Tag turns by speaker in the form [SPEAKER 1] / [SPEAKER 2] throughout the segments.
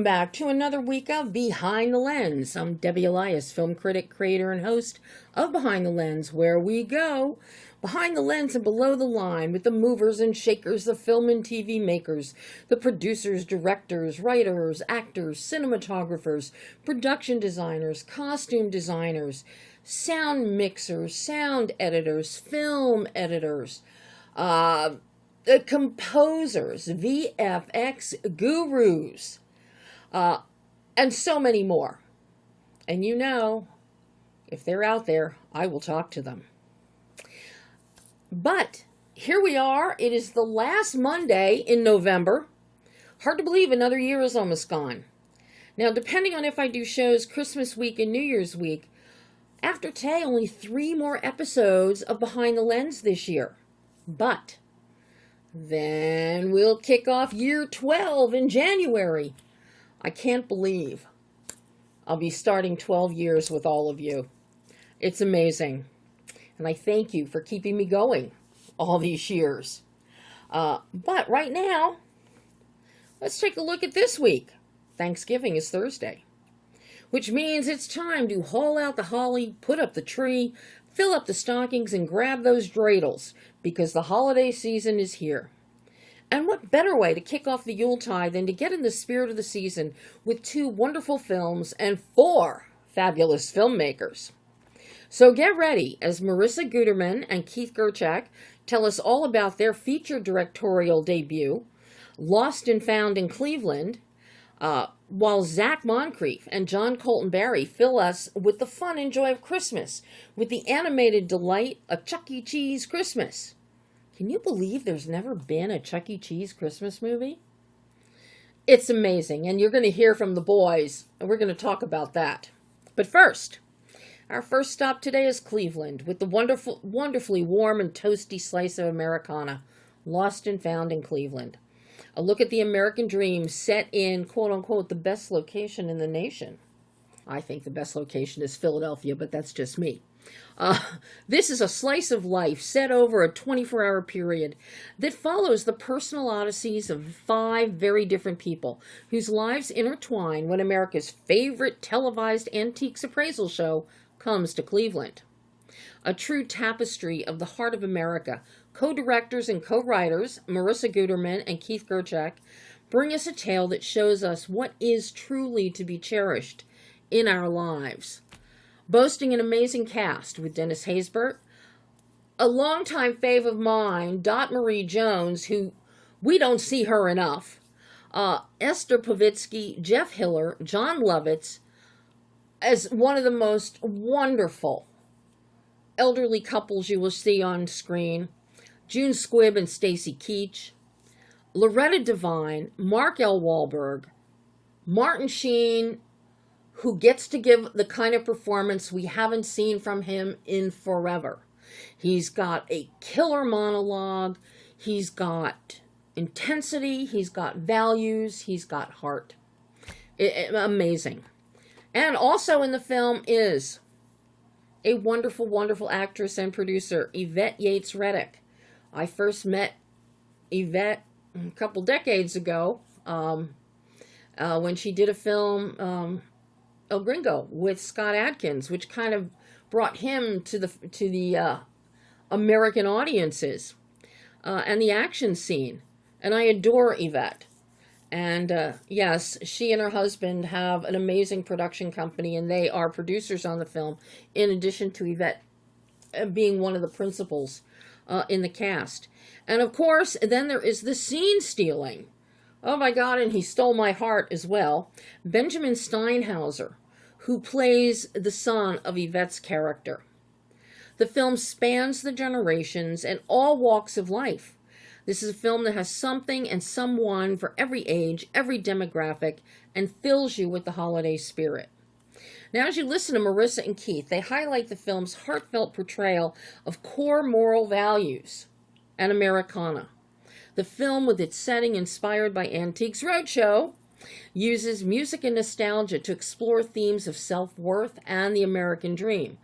[SPEAKER 1] back to another week of Behind the Lens. I'm Debbie Elias, film critic, creator, and host of Behind the Lens, where we go behind the lens and below the line with the movers and shakers, the film and TV makers, the producers, directors, writers, actors, cinematographers, production designers, costume designers, sound mixers, sound editors, film editors, the composers, VFX gurus, and so many more. And you know, if they're out there, I will talk to them. But here we are. It is the last Monday in November. Hard to believe another year is almost gone. Now, depending on if I do shows Christmas week and New Year's week, after today, only 3 more episodes of Behind the Lens this year. But then we'll kick off year 12 in January. I can't believe I'll be starting 12 years with all of you. It's amazing. And I thank you for keeping me going all these years. But right now, let's take a look at this week. Thanksgiving is Thursday, which means it's time to haul out the holly, put up the tree, fill up the stockings, and grab those dreidels, because the holiday season is here. And what better way to kick off the Yuletide than to get in the spirit of the season with 2 wonderful films and 4 fabulous filmmakers. So get ready as MARISA GUTERMAN and Keith Gerchak tell us all about their feature directorial debut, Lost and Found in Cleveland, while ZAC MONCRIEF and JON Colton fill us with the fun and joy of Christmas with the animated delight of Chuck E. Cheese Christmas. Can you believe there's never been a Chuck E. Cheese Christmas movie? It's amazing, and you're going to hear from the boys, and we're going to talk about that. But first, our first stop today is Cleveland with the wonderfully warm and toasty slice of Americana, Lost and Found in Cleveland. A look at the American dream set in, quote-unquote, the best location in the nation. I think the best location is Philadelphia, but that's just me. This is a slice of life set over a 24-hour period that follows the personal odysseys of 5 very different people whose lives intertwine when America's favorite televised antiques appraisal show comes to Cleveland. A true tapestry of the heart of America, co-directors and co-writers MARISA GUTERMAN and Keith Gerchak bring us a tale that shows us what is truly to be cherished in our lives. Boasting an amazing cast with Dennis Haysbert, a longtime fave of mine, Dot Marie Jones, who we don't see her enough, Esther Povitsky, Jeff Hiller, John Lovitz, as one of the most wonderful elderly couples you will see on screen, June Squibb and Stacy Keach, Loretta Devine, Mark L. Wahlberg, Martin Sheen, who gets to give the kind of performance we haven't seen from him in forever. He's got a killer monologue, he's got intensity, he's got values, he's got heart. Amazing. And also in the film is a wonderful, wonderful actress and producer, Yvette Yates Reddick. I first met Yvette a couple decades ago when she did a film, El Gringo, with Scott Adkins, which kind of brought him to the American audiences and the action scene. And I adore Yvette. And yes, she and her husband have an amazing production company, and they are producers on the film, in addition to Yvette being one of the principals in the cast. And of course, then there is the scene stealing. Oh my God, and he stole my heart as well. Benjamin Steinhauser, who plays the son of Yvette's character. The film spans the generations and all walks of life. This is a film that has something and someone for every age, every demographic, and fills you with the holiday spirit. Now, as you listen to MARISA and Keith, they highlight the film's heartfelt portrayal of core moral values and Americana. The film, with its setting inspired by Antiques Roadshow, uses music and nostalgia to explore themes of self-worth and the American dream,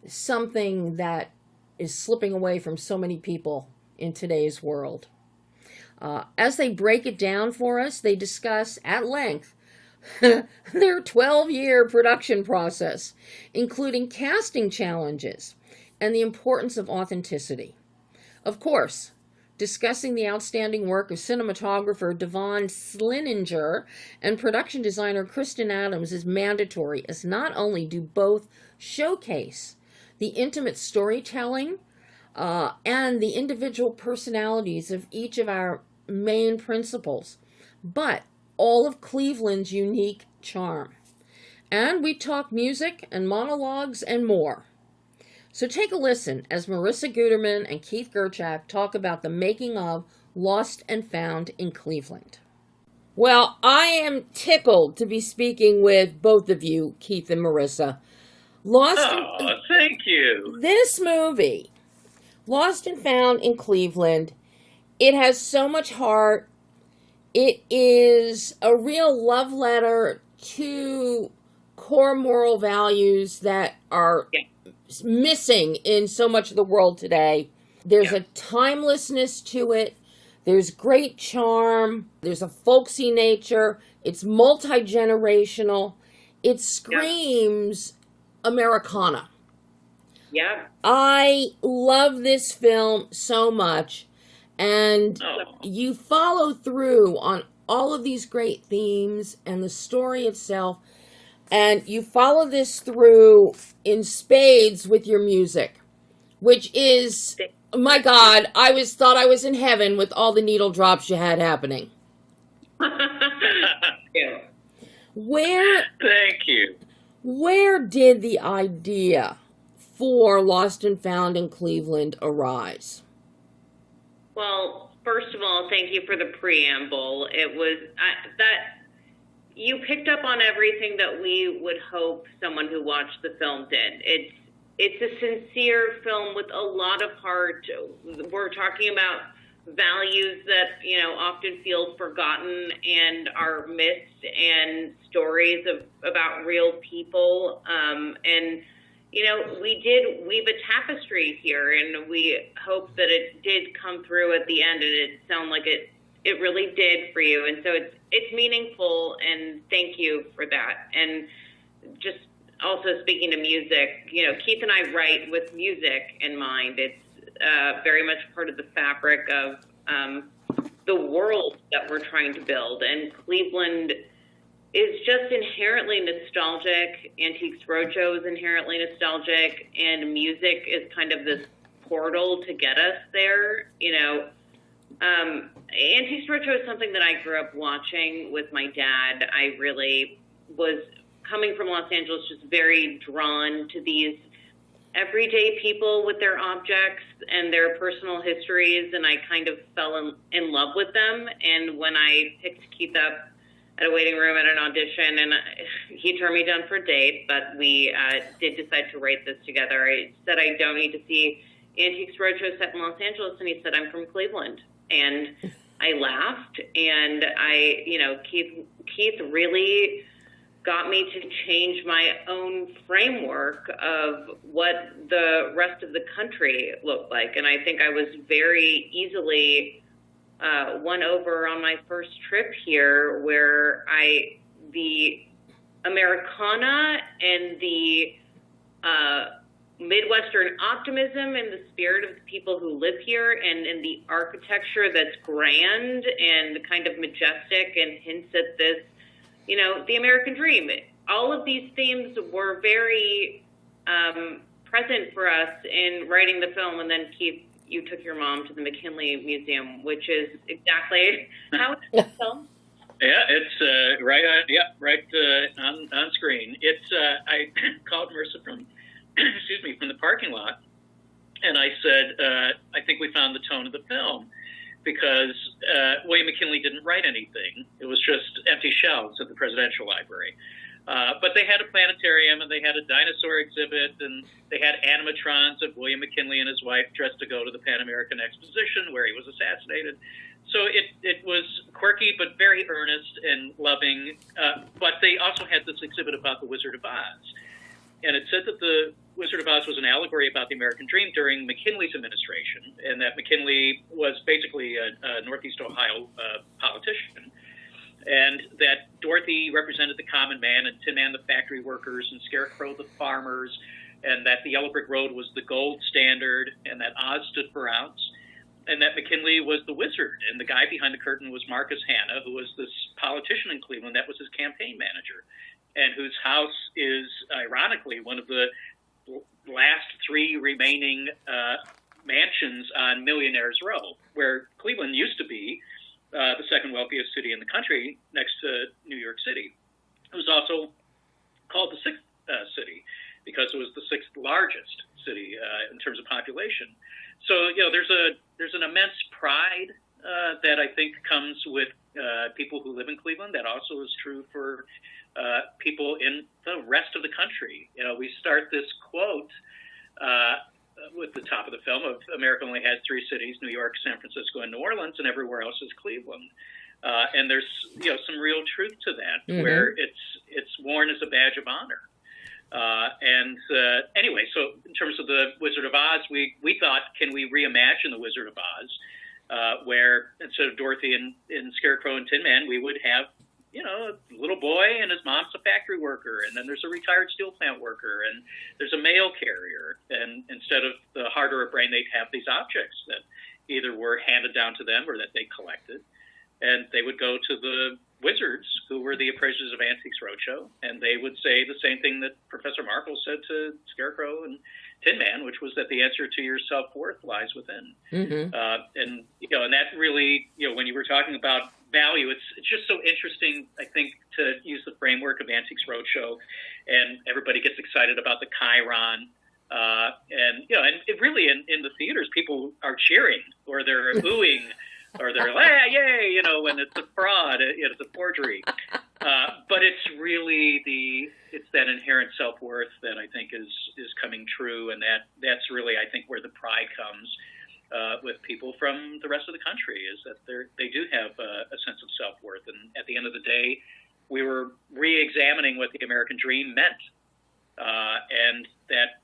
[SPEAKER 1] something that is slipping away from so many people in today's world. As they break it down for us, they discuss at length their 12-year production process, including casting challenges and the importance of authenticity. Of course, discussing the outstanding work of cinematographer Devon Slininger and production designer Kristen Adams is mandatory, as not only do both showcase the intimate storytelling and the individual personalities of each of our main principals, but all of Cleveland's unique charm. And we talk music and monologues and more. So take a listen as Marisa Guterman and Keith Gerchak talk about the making of Lost and Found in Cleveland. Well, I am tickled to be speaking with both of you, Keith and Marisa.
[SPEAKER 2] Thank you.
[SPEAKER 1] This movie, Lost and Found in Cleveland, it has so much heart. It is a real love letter to core moral values that are missing in so much of the world today. There's a timelessness to it. There's great charm. There's a folksy nature. It's multi-generational. It screams Americana.
[SPEAKER 3] Yeah.
[SPEAKER 1] I love this film so much. And you follow through on all of these great themes and the story itself. And you follow this through in spades with your music, which is, my God, thought I was in heaven with all the needle drops you had happening.
[SPEAKER 3] Yeah.
[SPEAKER 2] Thank you.
[SPEAKER 1] Where did the idea for Lost and Found in Cleveland arise?
[SPEAKER 3] Well, first of all, thank you for the preamble. It was that you picked up on everything that we would hope someone who watched the film did. It's a sincere film with a lot of heart. We're talking about values that, often feel forgotten and are missed, and stories about real people. And we did weave a tapestry here, and we hope that it did come through at the end, and it sounded like it really did for you. And so it's meaningful, and thank you for that. And just also speaking to music, Keith and I write with music in mind. It's very much part of the fabric of the world that we're trying to build. And Cleveland is just inherently nostalgic. Antiques Roadshow is inherently nostalgic, and music is kind of this portal to get us there. Antiques Roadshow is something that I grew up watching with my dad. I really was, coming from Los Angeles, just very drawn to these everyday people with their objects and their personal histories, and I kind of fell in love with them. And when I picked Keith up at a waiting room at an audition, and he turned me down for a date, but we did decide to write this together. I said, I don't need to see Antiques Roadshow set in Los Angeles, and he said, I'm from Cleveland. And I laughed, and Keith really got me to change my own framework of what the rest of the country looked like. And I think I was very easily won over on my first trip here, where the Americana and the Midwestern optimism and the spirit of the people who live here, and the architecture that's grand and kind of majestic and hints at this, the American dream. All of these themes were very present for us in writing the film. And then, Keith, you took your mom to the McKinley Museum, which is exactly how it's in the film.
[SPEAKER 2] Yeah, it's right on screen. It's I called Marisa from from the parking lot, and I said, I think we found the tone of the film, because William McKinley didn't write anything. It was just empty shelves at the Presidential Library. But they had a planetarium, and they had a dinosaur exhibit, and they had animatrons of William McKinley and his wife dressed to go to the Pan American Exposition where he was assassinated. So it was quirky but very earnest and loving. But they also had this exhibit about the Wizard of Oz. And it said that the Wizard of Oz was an allegory about the American dream during McKinley's administration, and that McKinley was basically a Northeast Ohio politician. and that Dorothy represented the common man, and Tin Man the factory workers, and Scarecrow the farmers, and that the Yellow Brick Road was the gold standard, and that Oz stood for ounce, and that McKinley was the wizard, and the guy behind the curtain was Marcus Hanna, who was this politician in Cleveland that was his campaign manager, and whose house is, ironically, one of the last three remaining mansions on Millionaires Row, where Cleveland used to be the second wealthiest city in the country next to New York City. It was also called the sixth city because it was the sixth largest city in terms of population. So, there's an immense pride that I think comes with people who live in Cleveland. That also is true for people in the rest of the country. We start this quote with the top of the film of America only has three cities, New York, San Francisco, and New Orleans, and everywhere else is Cleveland. And there's some real truth to that, where it's worn as a badge of honor. Anyway, so in terms of the Wizard of Oz, we thought, can we reimagine the Wizard of Oz, where instead of Dorothy and Scarecrow and Tin Man, we would have a little boy and his mom's a factory worker, and then there's a retired steel plant worker, and there's a mail carrier. And instead of the harder of brain, they'd have these objects that either were handed down to them or that they collected. And they would go to the wizards, who were the appraisers of Antiques Roadshow, and they would say the same thing that Professor Markle said to Scarecrow and Tin Man, which was that the answer to your self-worth lies within. And that really, when you were talking about value, it's just so interesting, I think, to use the framework of Antiques Roadshow, and everybody gets excited about the Chiron. And it really in the theaters, people are cheering, or they're oohing, or they're like, yay, when it's a fraud, it's a forgery. But it's really it's that inherent self-worth that I think is coming true, and that's really, I think, where the pride comes with people from the rest of the country, is that they do have a sense of self-worth. And at the end of the day, we were re-examining what the American dream meant. And that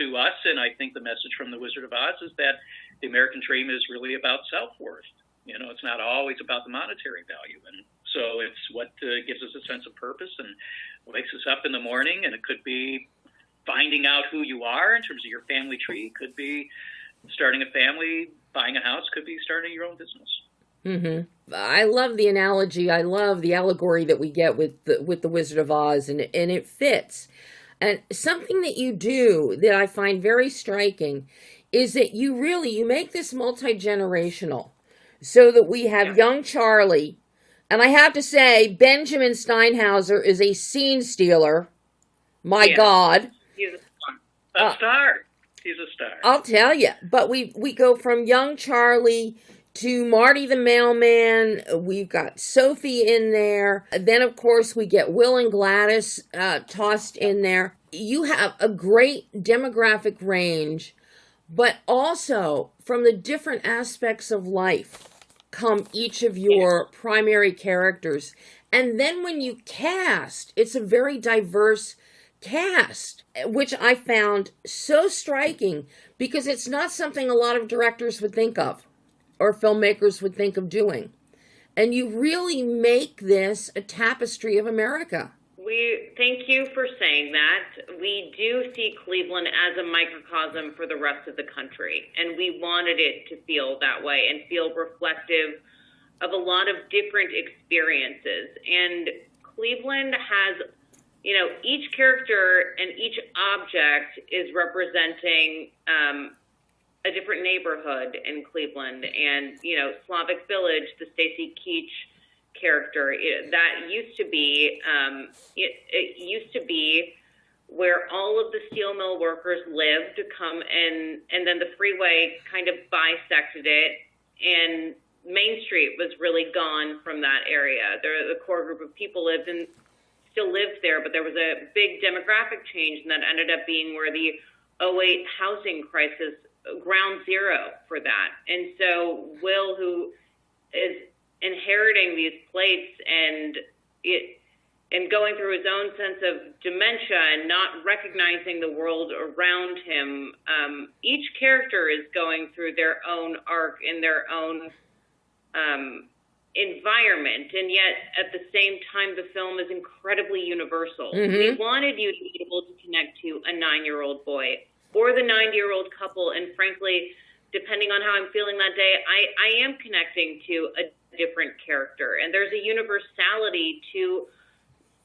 [SPEAKER 2] to us, and I think the message from the Wizard of Oz is that the American dream is really about self-worth. It's not always about the monetary value. And so it's what gives us a sense of purpose and wakes us up in the morning. And it could be finding out who you are in terms of your family tree. It could be starting a family, buying a house, could be starting your own business.
[SPEAKER 1] I love the analogy. I love the allegory that we get with the Wizard of Oz, and it fits. And something that you do that I find very striking is that you make this multi-generational, so that we have young Charlie, and I have to say, Benjamin Steinhauser is a scene stealer. My God.
[SPEAKER 2] He's a star. He's a star.
[SPEAKER 1] I'll tell you. But we go from young Charlie to Marty the mailman. We've got Sophie in there. Then, of course, we get Will and Gladys tossed in there. You have a great demographic range, but also from the different aspects of life come each of your primary characters. And then when you cast, it's a very diverse cast, which I found so striking, because it's not something a lot of directors would think of or filmmakers would think of doing. And you really make this a tapestry of America.
[SPEAKER 3] We thank you for saying that. We do see Cleveland as a microcosm for the rest of the country, and we wanted it to feel that way and feel reflective of a lot of different experiences. And Cleveland has, each character and each object is representing a different neighborhood in Cleveland. And, Slavic Village, the Stacy Keach character, that used to be, it used to be where all of the steel mill workers lived, and then the freeway kind of bisected it, and Main Street was really gone from that area. The core group of people still lived there, but there was a big demographic change, and that ended up being where the '08 housing crisis, ground zero for that. And so Will, who is inheriting these plates and going through his own sense of dementia and not recognizing the world around him, each character is going through their own arc in their own environment, and yet at the same time the film is incredibly universal. We wanted you to be able to connect to a 9-year-old boy or the 90-year-old couple, and frankly, depending on how I'm feeling that day, I am connecting to a different character, and there's a universality to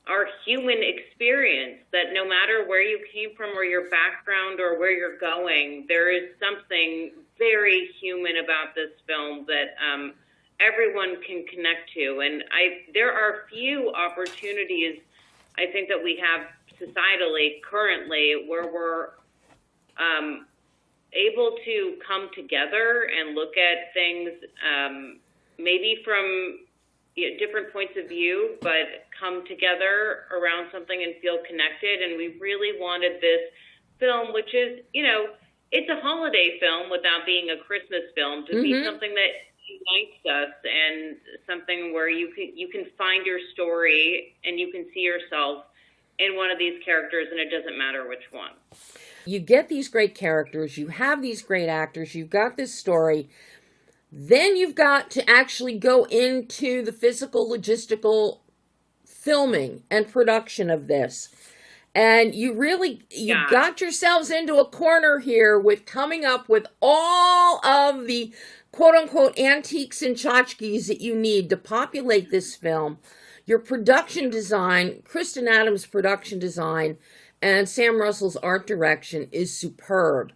[SPEAKER 3] our human experience that no matter where you came from or your background or where you're going, there is something very human about this film that everyone can connect to. And there are few opportunities, I think, that we have societally currently where we're able to come together and look at things maybe from different points of view, but come together around something and feel connected. And we really wanted this film, which is, it's a holiday film without being a Christmas film, to be something that unites us and something where you can find your story and you can see yourself in one of these characters, and it doesn't matter which one.
[SPEAKER 1] You get these great characters, you have these great actors, you've got this story. Then you've got to actually go into the physical, logistical filming and production of this. And you got yourselves into a corner here with coming up with all of the quote-unquote antiques and tchotchkes that you need to populate this film. Your production design, Kristen Adams' production design, and Sam Russell's art direction is superb.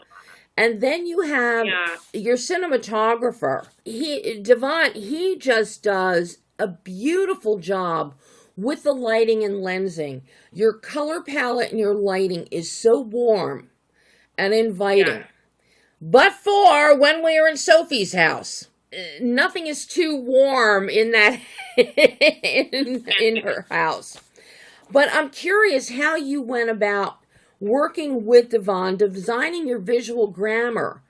[SPEAKER 1] And then you have your cinematographer. Devant, he just does a beautiful job with the lighting and lensing. Your color palette and your lighting is so warm and inviting. Yeah. But for when we are in Sophie's house, nothing is too warm in that in her house. But I'm curious how you went about working with Devon, designing your visual grammar,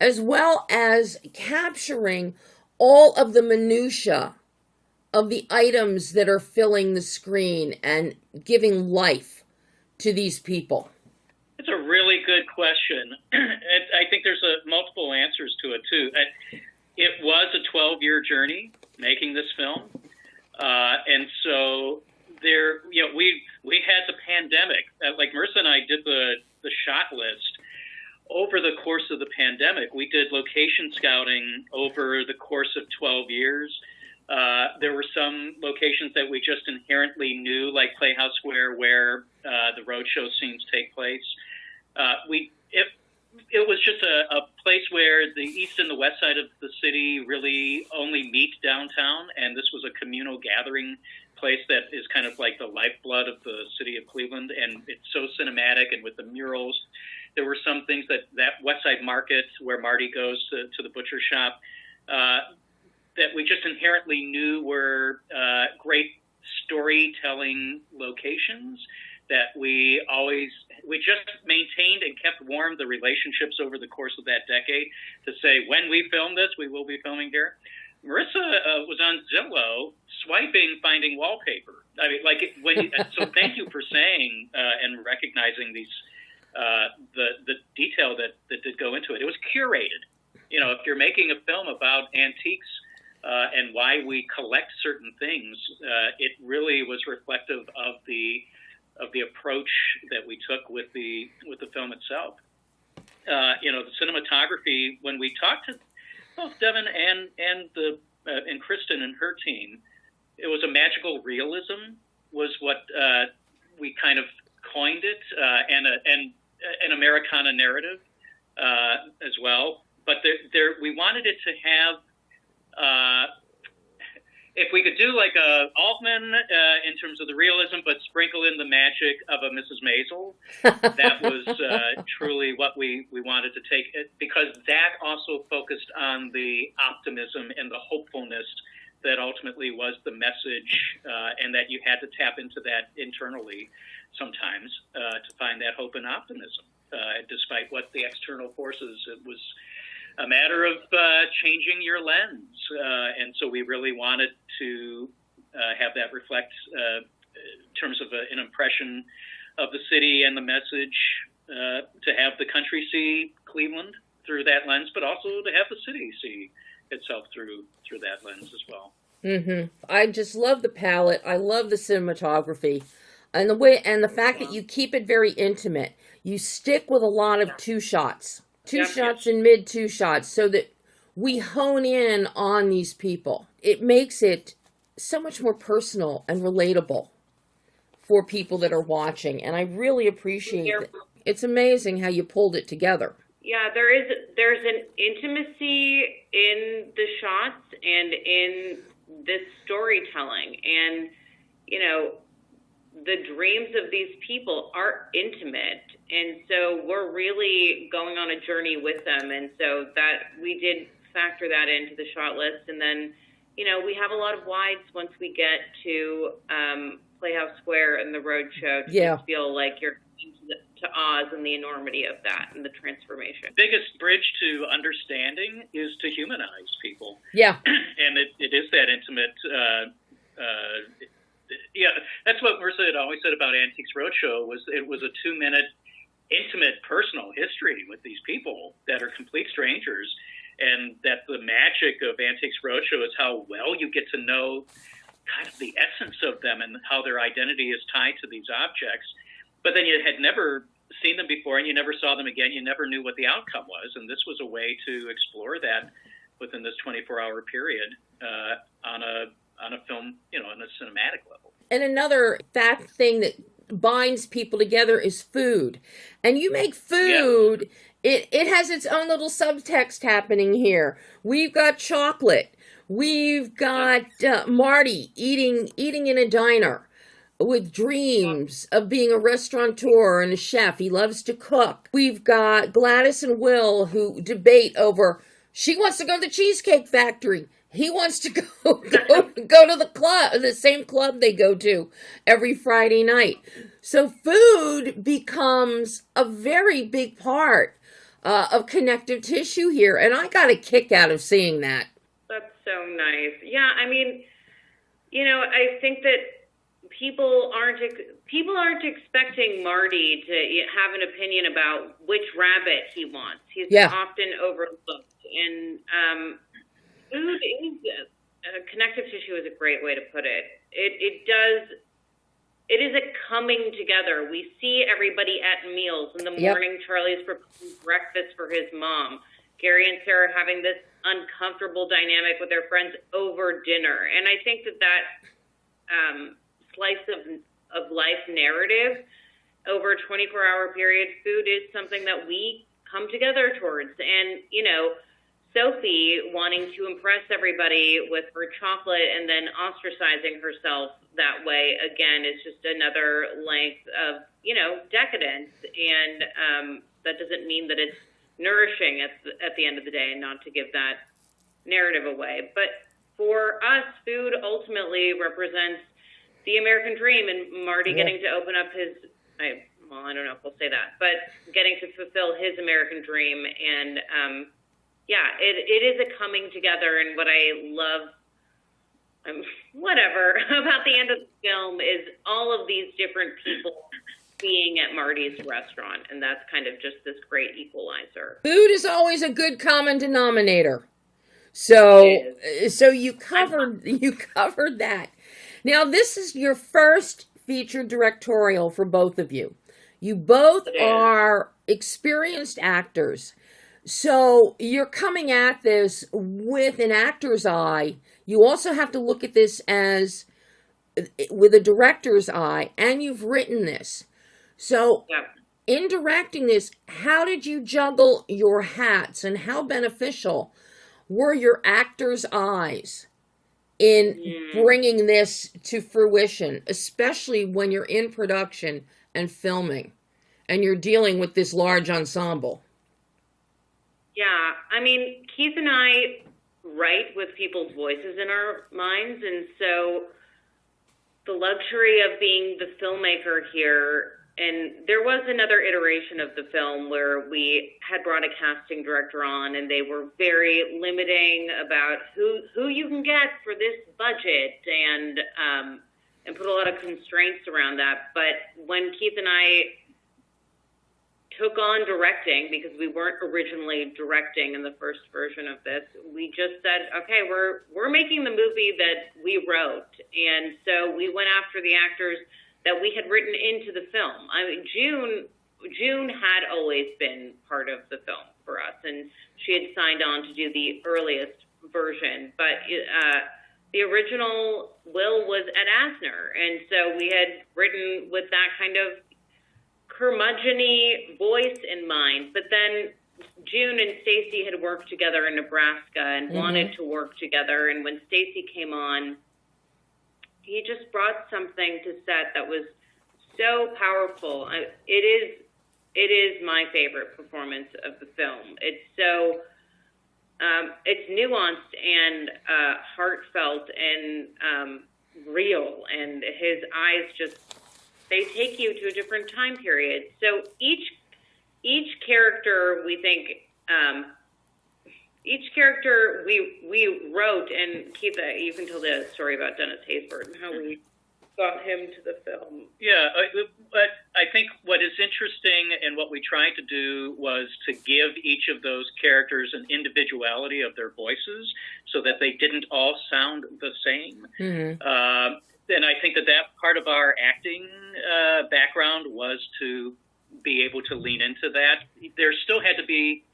[SPEAKER 1] as well as capturing all of the minutia of the items that are filling the screen and giving life to these people.
[SPEAKER 2] It's a really good question. And I think there's multiple answers to it, too. It was a 12-year journey making this film. And so there, we had the pandemic. Like Marissa and I did the shot list over the course of the pandemic. We did location scouting over the course of 12 years. There were some locations that we just inherently knew, like Playhouse Square, where the roadshow scenes take place. It was just a place where the east and the west side of the city really only meet downtown, and this was a communal gathering place that is kind of like the lifeblood of the city of Cleveland, and it's so cinematic. And with the murals, there were some things that West Side Market, where Marty goes to the butcher shop, that we just inherently knew were great storytelling locations that we just maintained and kept warm the relationships over the course of that decade to say, when we film this, we will be filming here. Marissa was on Zillow swiping, finding wallpaper. I mean, so thank you for saying and recognizing these the detail that did go into it. It was curated. If you're making a film about antiques and why we collect certain things, it really was reflective of the approach that we took with the film itself. The cinematography, when we talked to both Devin and Kristen and her team, it was a magical realism was what we kind of coined it, and an Americana narrative as well. But we wanted it to have, if we could do like a Altman in terms of the realism, but sprinkle in the magic of a Mrs. Maisel, that was truly what we wanted to take it, because that also focused on the optimism and the hopefulness that ultimately was the message, and that you had to tap into that internally sometimes to find that hope and optimism, despite what the external forces. It was a matter of changing your lens. And so we really wanted to have that reflect in terms of an impression of the city and the message, to have the country see Cleveland through that lens, but also to have the city see itself through that lens as well.
[SPEAKER 1] I just love the palette. I love the cinematography. And the fact that you keep it very intimate. You stick with a lot of two shots. Two shots and mid two shots so that we hone in on these people. It makes it so much more personal and relatable for people that are watching, and I really appreciate it. It's amazing how you pulled it together.
[SPEAKER 3] Yeah, there's an intimacy in the shots and in this storytelling, and the dreams of these people are intimate, and so we're really going on a journey with them, and so that we did factor that into the shot list. And then we have a lot of wides once we get to Playhouse Square and the roadshow to just feel like you're to Oz and the enormity of that and the transformation.
[SPEAKER 2] Biggest bridge to understanding is to humanize people.
[SPEAKER 1] Yeah.
[SPEAKER 2] And it is that intimate. That's what Marissa had always said about Antiques Roadshow, was it was a 2-minute intimate personal history with these people that are complete strangers, and that the magic of Antiques Roadshow is how well you get to know kind of the essence of them and how their identity is tied to these objects. But then you had never seen them before, and you never saw them again. You never knew what the outcome was, and this was a way to explore that within this 24-hour period on a film, on a cinematic level.
[SPEAKER 1] And another thing that binds people together is food. And you make food, it has its own little subtext happening here. We've got chocolate. We've got Marty eating in a diner with dreams of being a restaurateur and a chef. He loves to cook. We've got Gladys and Will who debate over, she wants to go to the Cheesecake Factory. He wants to go to the club, the same club they go to every Friday night. So food becomes a very big part of connective tissue here, and I got a kick out of seeing that.
[SPEAKER 3] That's so nice. Yeah, I mean, I think that people aren't expecting Marty to have an opinion about which rabbit he wants. He's often overlooked, and food is connective tissue is a great way to put it. It is a coming together. We see everybody at meals. In the morning, Charlie's preparing breakfast for his mom. Gary and Sarah having this uncomfortable dynamic with their friends over dinner. And I think that slice of life narrative over a 24-hour period, food is something that we come together towards. And, Sophie wanting to impress everybody with her chocolate and then ostracizing herself that way, again, is just another length of, decadence. And that doesn't mean that it's nourishing at the end of the day, and not to give that narrative away. But for us, food ultimately represents the American dream, and Marty getting to open up his, I don't know if we'll say that, but getting to fulfill his American dream. And, it is a coming together, and what I love, about the end of the film is all of these different people being at Marty's restaurant, and that's kind of just this great equalizer.
[SPEAKER 1] Food is always a good common denominator. So you covered that. Now, this is your first featured directorial for both of you. You both are experienced actors. So you're coming at this with an actor's eye. You also have to look at this as with a director's eye, and you've written this. So in directing this, how did you juggle your hats, and how beneficial were your actor's eyes in bringing this to fruition, especially when you're in production and filming and you're dealing with this large ensemble?
[SPEAKER 3] Yeah, I mean, Keith and I write with people's voices in our minds, and so the luxury of being the filmmaker here, and there was another iteration of the film where we had brought a casting director on, and they were very limiting about who you can get for this budget, and put a lot of constraints around that. But when Keith and I took on directing, because we weren't originally directing in the first version of this, we just said, okay, we're making the movie that we wrote. And so we went after the actors that we had written into the film. I mean, June had always been part of the film for us, and she had signed on to do the earliest version. But the original Will was at Asner, and so we had written with that kind of curmudgeon-y voice in mind. But then June and Stacy had worked together in Nebraska and wanted to work together, and when Stacy came on, he just brought something to set that was so powerful. It is my favorite performance of the film. It's so it's nuanced and heartfelt and real, and his eyes just, they take you to a different time period. So each character, we think, each character we wrote, and Keith, you can tell the story about Dennis Haysbert and how we got him to the film.
[SPEAKER 2] Yeah, but I think what is interesting and what we tried to do was to give each of those characters an individuality of their voices so that they didn't all sound the same. And I think that part of our acting background was to be able to lean into that. There still had to be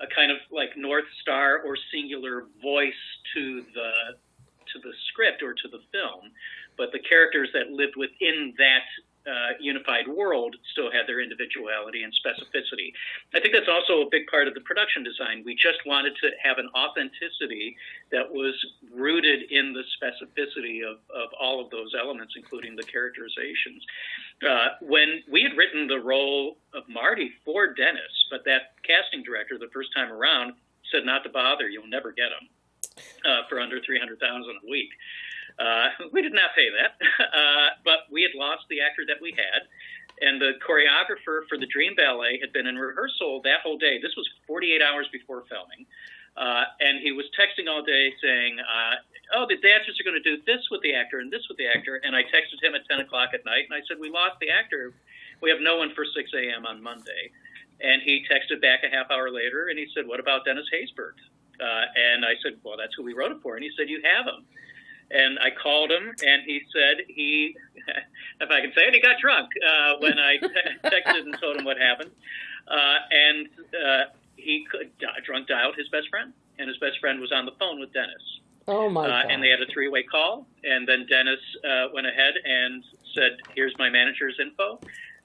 [SPEAKER 2] a kind of like North Star or singular voice to the script or to the film, but the characters that lived within that unified world still had their individuality and specificity. I think that's also a big part of the production design. We just wanted to have an authenticity that was rooted in the specificity of all of those elements, including the characterizations. When we had written the role of Marty for Dennis, but that casting director the first time around said not to bother, you'll never get him for under $300,000 a week. We did not pay that, but we had lost the actor that we had, and the choreographer for the Dream Ballet had been in rehearsal that whole day. This was 48 hours before filming, and he was texting all day saying, the dancers are going to do this with the actor and this with the actor, and I texted him at 10 o'clock at night, and I said, we lost the actor. We have no one for 6 a.m. on Monday. And he texted back a half hour later, and he said, what about Dennis Haysbert? And I said, well, that's who we wrote it for. And he said, you have him. And I called him, and he said if I can say it, he got drunk when I texted and told him what happened. And he drunk dialed his best friend, and his best friend was on the phone with Dennis.
[SPEAKER 1] Oh, my God.
[SPEAKER 2] And they had a three-way call, and then Dennis went ahead and said, here's my manager's info.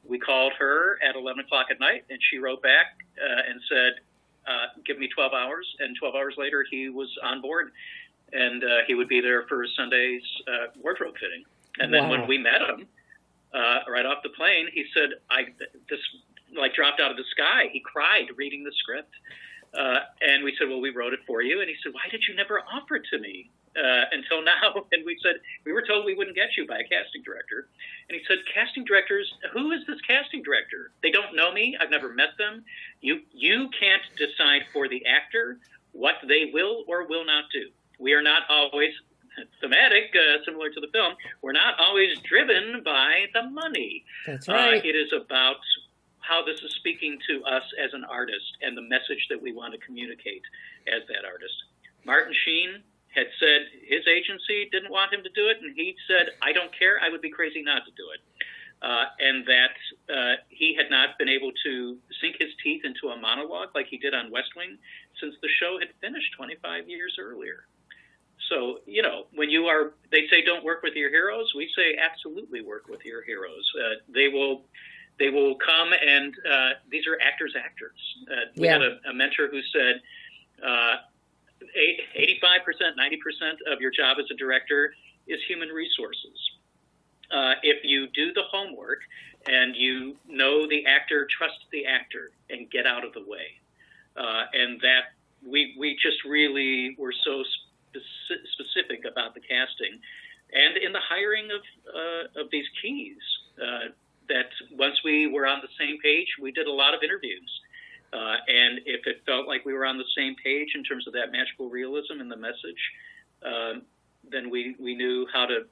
[SPEAKER 2] We called her at 11 o'clock at night, and she wrote back and said, give me 12 hours. And 12 hours later, he was on board, and he would be there for Sunday's wardrobe fitting. And then when we met him right off the plane, he said, this dropped out of the sky. He cried reading the script. And we said, well, we wrote it for you. And he said, why did you never offer it to me until now? And we said, we were told we wouldn't get you by a casting director. And he said, casting directors, who is this casting director? They don't know me. I've never met them. You can't decide for the actor what they will or will not do. We are not always thematic, similar to the film. We're not always driven by the money.
[SPEAKER 1] That's right.
[SPEAKER 2] It is about how this is speaking to us as an artist and the message that we want to communicate as that artist. Martin Sheen had said his agency didn't want him to do it, and he said, I don't care, I would be crazy not to do it. And that he had not been able to sink his teeth into a monologue like he did on West Wing since the show had finished 25 years earlier. So, when they say don't work with your heroes, we say absolutely work with your heroes. They will come, and these are actors. We had a mentor who said 85%, 90% of your job as a director is human resources. If you do the homework and you know the actor, trust the actor, and get out of the way. And that we just really were so specific about the casting and in the hiring of these keys. That once we were on the same page, we did a lot of interviews. And if it felt like we were on the same page in terms of that magical realism and the message, then we knew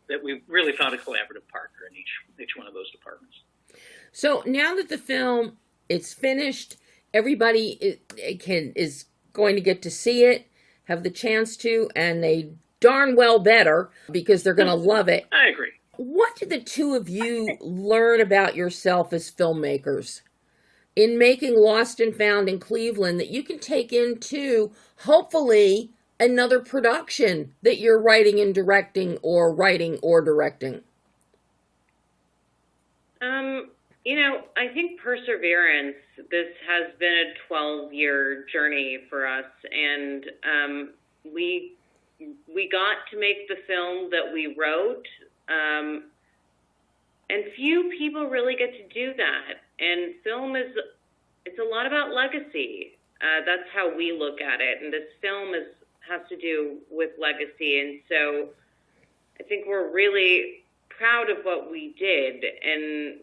[SPEAKER 2] that we really found a collaborative partner in each one of those departments.
[SPEAKER 1] So now that the film It's finished. Everybody is going to get to see it, have the chance to, and they darn well better because they're going to love it.
[SPEAKER 2] I agree.
[SPEAKER 1] What did the two of you learn about yourself as filmmakers in making Lost and Found in Cleveland that you can take into, hopefully, another production that you're writing and directing or writing or directing?
[SPEAKER 3] I think perseverance. This has been a 12-year journey for us, and we got to make the film that we wrote, and few people really get to do that. And film it's a lot about legacy. That's how we look at it, and this film has to do with legacy. And so I think we're really proud of what we did, and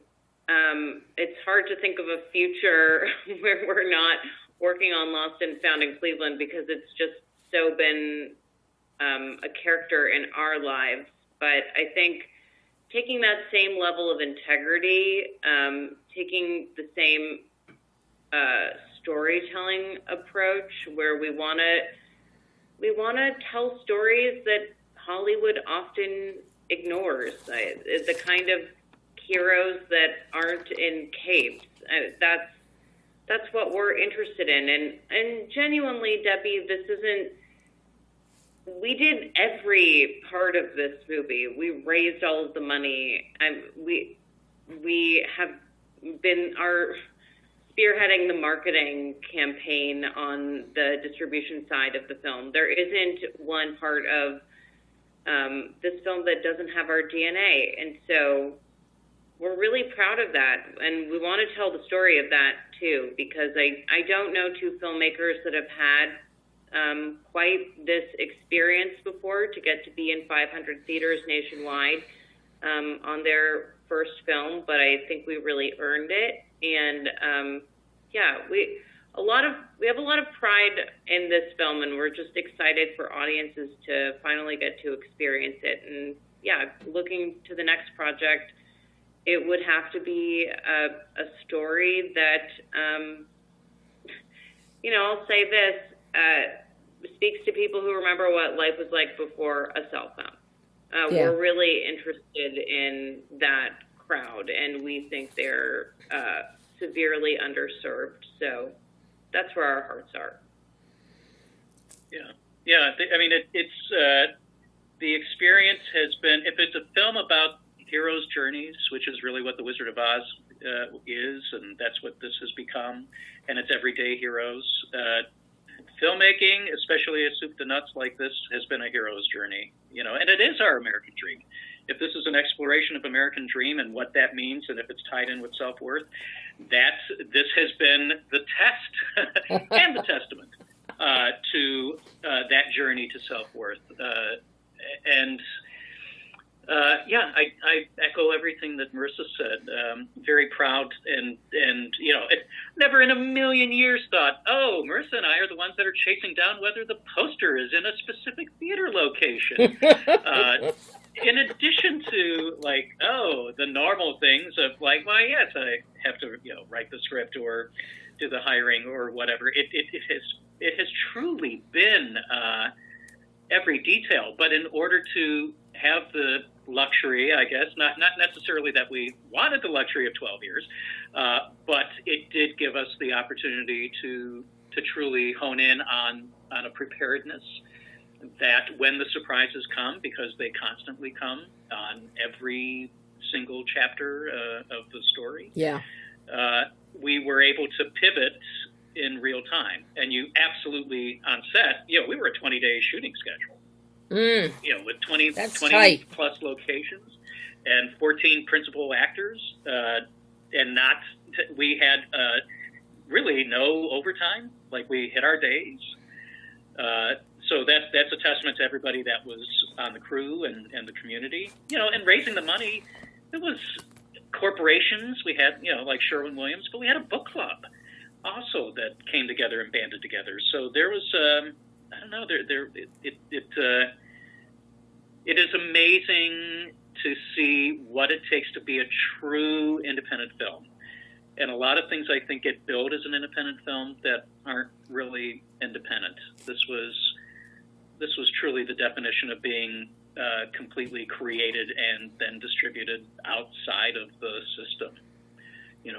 [SPEAKER 3] it's hard to think of a future where we're not working on Lost and Found in Cleveland because it's just so been a character in our lives. But I think taking that same level of integrity, taking the same storytelling approach where we want to tell stories that Hollywood often ignores, the kind of heroes that aren't in capes. That's what we're interested in. And genuinely, Debbie, this isn't. We did every part of this movie. We raised all of the money, and we have been spearheading the marketing campaign on the distribution side of the film. There isn't one part of this film that doesn't have our DNA, and so we're really proud of that, and we want to tell the story of that too, because I don't know two filmmakers that have had quite this experience before to get to be in 500 theaters nationwide on their first film, but I think we really earned it. And we have a lot of pride in this film, and we're just excited for audiences to finally get to experience it. And looking to the next project, it would have to be a story that, I'll say this, speaks to people who remember what life was like before a cell phone. We're really interested in that crowd, and we think they're severely underserved. So that's where our hearts are.
[SPEAKER 2] It's the experience has been, if it's a film about heroes' journeys, which is really what The Wizard of Oz is, and that's what this has become, and it's everyday heroes. Filmmaking, especially a soup to nuts like this, has been a hero's journey, and it is our American dream. If this is an exploration of American dream and what that means, and if it's tied in with self-worth, this has been the test and the testament to that journey to self-worth. I echo everything that Marisa said. Very proud, and never in a million years thought, oh, Marisa and I are the ones that are chasing down whether the poster is in a specific theater location. In addition to the normal things of I have to write the script or do the hiring or whatever. It has truly been every detail, but in order to have the luxury, I guess, not necessarily that we wanted the luxury of 12 years, but it did give us the opportunity to truly hone in on a preparedness that when the surprises come, because they constantly come on every single chapter of the story, we were able to pivot in real time. And you absolutely, on set, we were a 20-day shooting schedule. With 20 plus locations and 14 principal actors, and we had really no overtime. We hit our days. So that's a testament to everybody that was on the crew and the community. And raising the money, it was corporations. We had, like Sherwin-Williams, but we had a book club also that came together and banded together. So there was, it is amazing to see what it takes to be a true independent film. And a lot of things I think get billed as an independent film that aren't really independent. This was truly the definition of being completely created and then distributed outside of the system,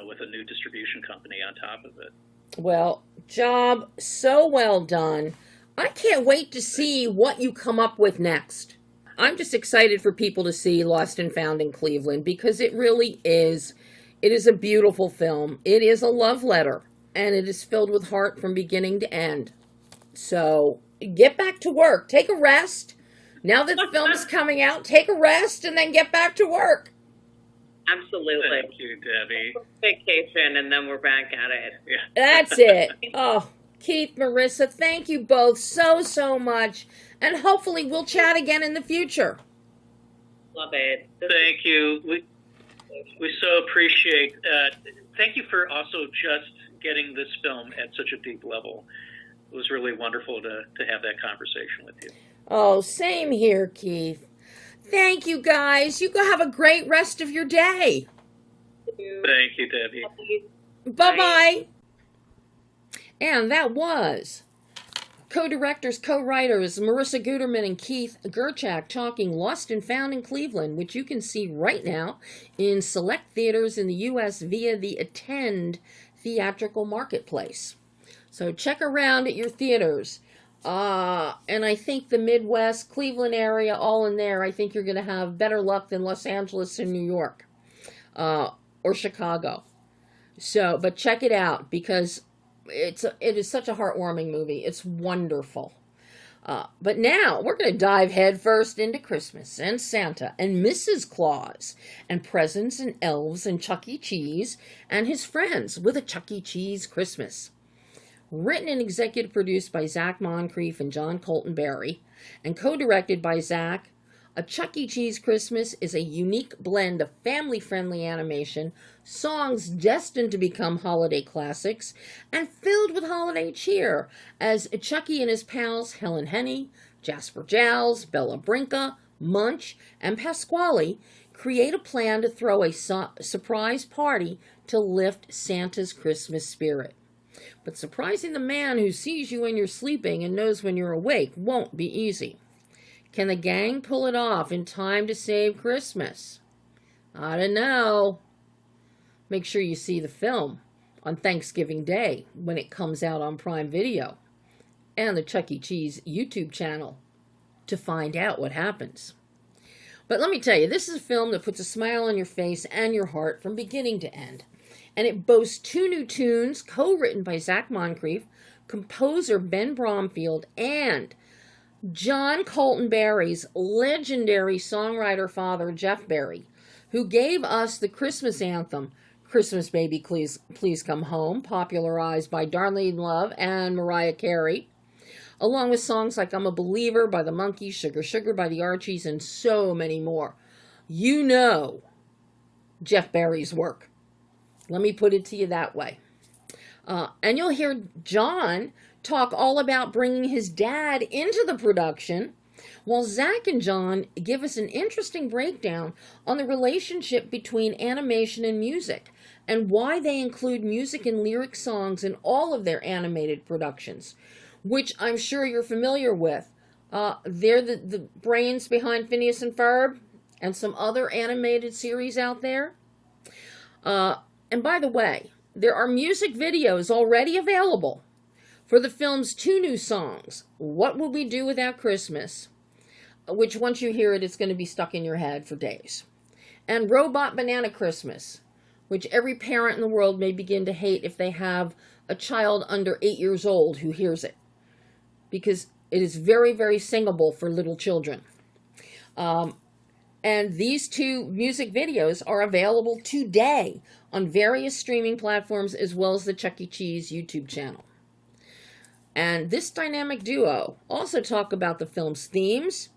[SPEAKER 2] with a new distribution company on top of it.
[SPEAKER 1] Well, job so well done. I can't wait to see what you come up with next. I'm just excited for people to see Lost and Found in Cleveland, because it really is. It is a beautiful film. It is a love letter, and it is filled with heart from beginning to end. So get back to work. Take a rest. Now that the film's coming out, take a rest and then get back to work.
[SPEAKER 3] Absolutely.
[SPEAKER 2] Thank you, Debbie.
[SPEAKER 3] Vacation, and then we're back at it.
[SPEAKER 2] Yeah.
[SPEAKER 1] That's it. Oh, Keith, Marisa, thank you both so much. And hopefully we'll chat again in the future.
[SPEAKER 3] Love it.
[SPEAKER 2] Thank you. We so appreciate. Thank you for also just getting this film at such a deep level. It was really wonderful to have that conversation with you.
[SPEAKER 1] Oh, same here, Keith. Thank you, guys. You go have a great rest of your day.
[SPEAKER 2] Thank you, Debbie.
[SPEAKER 1] Bye-bye. And that was co-directors, co-writers Marisa Guterman and Keith Gerchak talking Lost and Found in Cleveland, which you can see right now in select theaters in the U.S. via the Attend theatrical marketplace. So check around at your theaters. And I think the Midwest, Cleveland area, all in there, I think you're going to have better luck than Los Angeles and New York, or Chicago. So, but check it out, because it is such a heartwarming movie. It's wonderful. But now we're going to dive headfirst into Christmas and Santa and Mrs. Claus and presents and elves and Chuck E. Cheese and his friends with a Chuck E. Cheese Christmas. Written and executive produced by ZAC Moncrief and Jon Colton and co-directed by ZAC, A Chuck E. Cheese Christmas is a unique blend of family-friendly animation, songs destined to become holiday classics, and filled with holiday cheer as Chucky and his pals Helen Henny, Jasper Jowls, Bella Brinka, Munch, and Pasquale create a plan to throw a surprise party to lift Santa's Christmas spirit. But surprising the man who sees you when you're sleeping and knows when you're awake won't be easy. Can the gang pull it off in time to save Christmas? I don't know. Make sure you see the film on Thanksgiving Day when it comes out on Prime Video and the Chuck E. Cheese YouTube channel to find out what happens. But let me tell you, this is a film that puts a smile on your face and your heart from beginning to end. And it boasts 2 new tunes co-written by ZAC Moncrief, composer Ben Bromfield, and Jon Colton Barry's legendary songwriter father, Jeff Barry, who gave us the Christmas anthem, Christmas Baby Please Come Home, popularized by Darlene Love and Mariah Carey, along with songs like I'm a Believer by the Monkees, Sugar Sugar by the Archies, and so many more. You know Jeff Barry's work. Let me put it to you that way. And you'll hear John talk all about bringing his dad into the production, while ZAC and John give us an interesting breakdown on the relationship between animation and music, and why they include music and lyric songs in all of their animated productions, which I'm sure you're familiar with. They're the brains behind Phineas and Ferb and some other animated series out there. And by the way, there are music videos already available for the film's 2 new songs, What Would We Do Without Christmas, which once you hear it, it's going to be stuck in your head for days, and Robot Banana Christmas, which every parent in the world may begin to hate if they have a child under 8 years old who hears it, because it is very, very singable for little children. And these 2 music videos are available today on various streaming platforms, as well as the Chuck E. Cheese YouTube channel. And this dynamic duo also talk about the film's themes,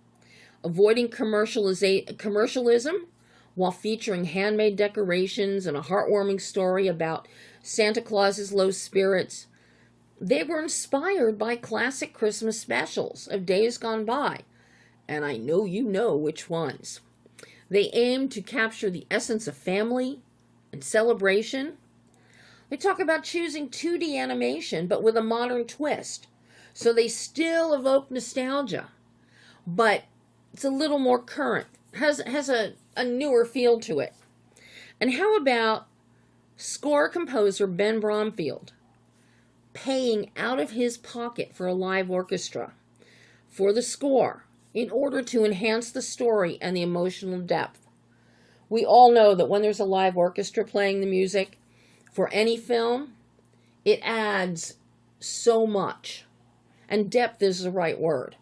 [SPEAKER 1] avoiding commercialism while featuring handmade decorations and a heartwarming story about Santa Claus's low spirits. They were inspired by classic Christmas specials of days gone by, and I know you know which ones. They aim to capture the essence of family and celebration, They talk about choosing 2D animation, but with a modern twist. So they still evoke nostalgia, but it's a little more current, has a newer feel to it. And how about score composer Ben Bromfield paying out of his pocket for a live orchestra for the score in order to enhance the story and the emotional depth? We all know that when there's a live orchestra playing the music for any film, it adds so much. And depth is the right word.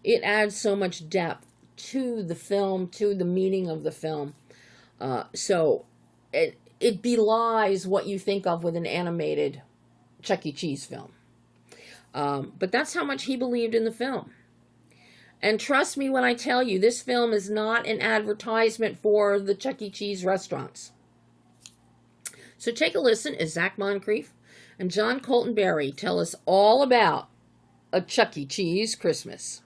[SPEAKER 1] It adds so much depth to the film, to the meaning of the film. So it belies what you think of with an animated Chuck E. Cheese film. But that's how much he believed in the film. And trust me when I tell you, this film is not an advertisement for the Chuck E. Cheese restaurants. So take a listen as ZAC Moncrief and John Colton Berry tell us all about A Chuck E. Cheese Christmas.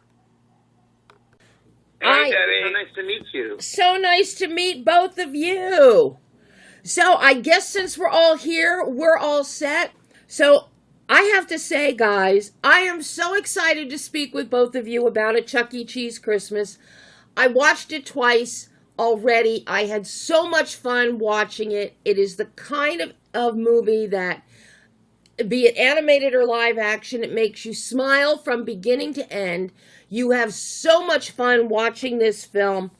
[SPEAKER 4] Hey, Daddy. So nice to meet you.
[SPEAKER 1] So nice to meet both of you. So I guess since we're all here, we're all set. So I have to say, guys, I am so excited to speak with both of you about A Chuck E. Cheese Christmas. I watched it twice already. I had so much fun watching it. It is the kind of movie that, be it animated or live action, it makes you smile from beginning to end. You have so much fun watching this film.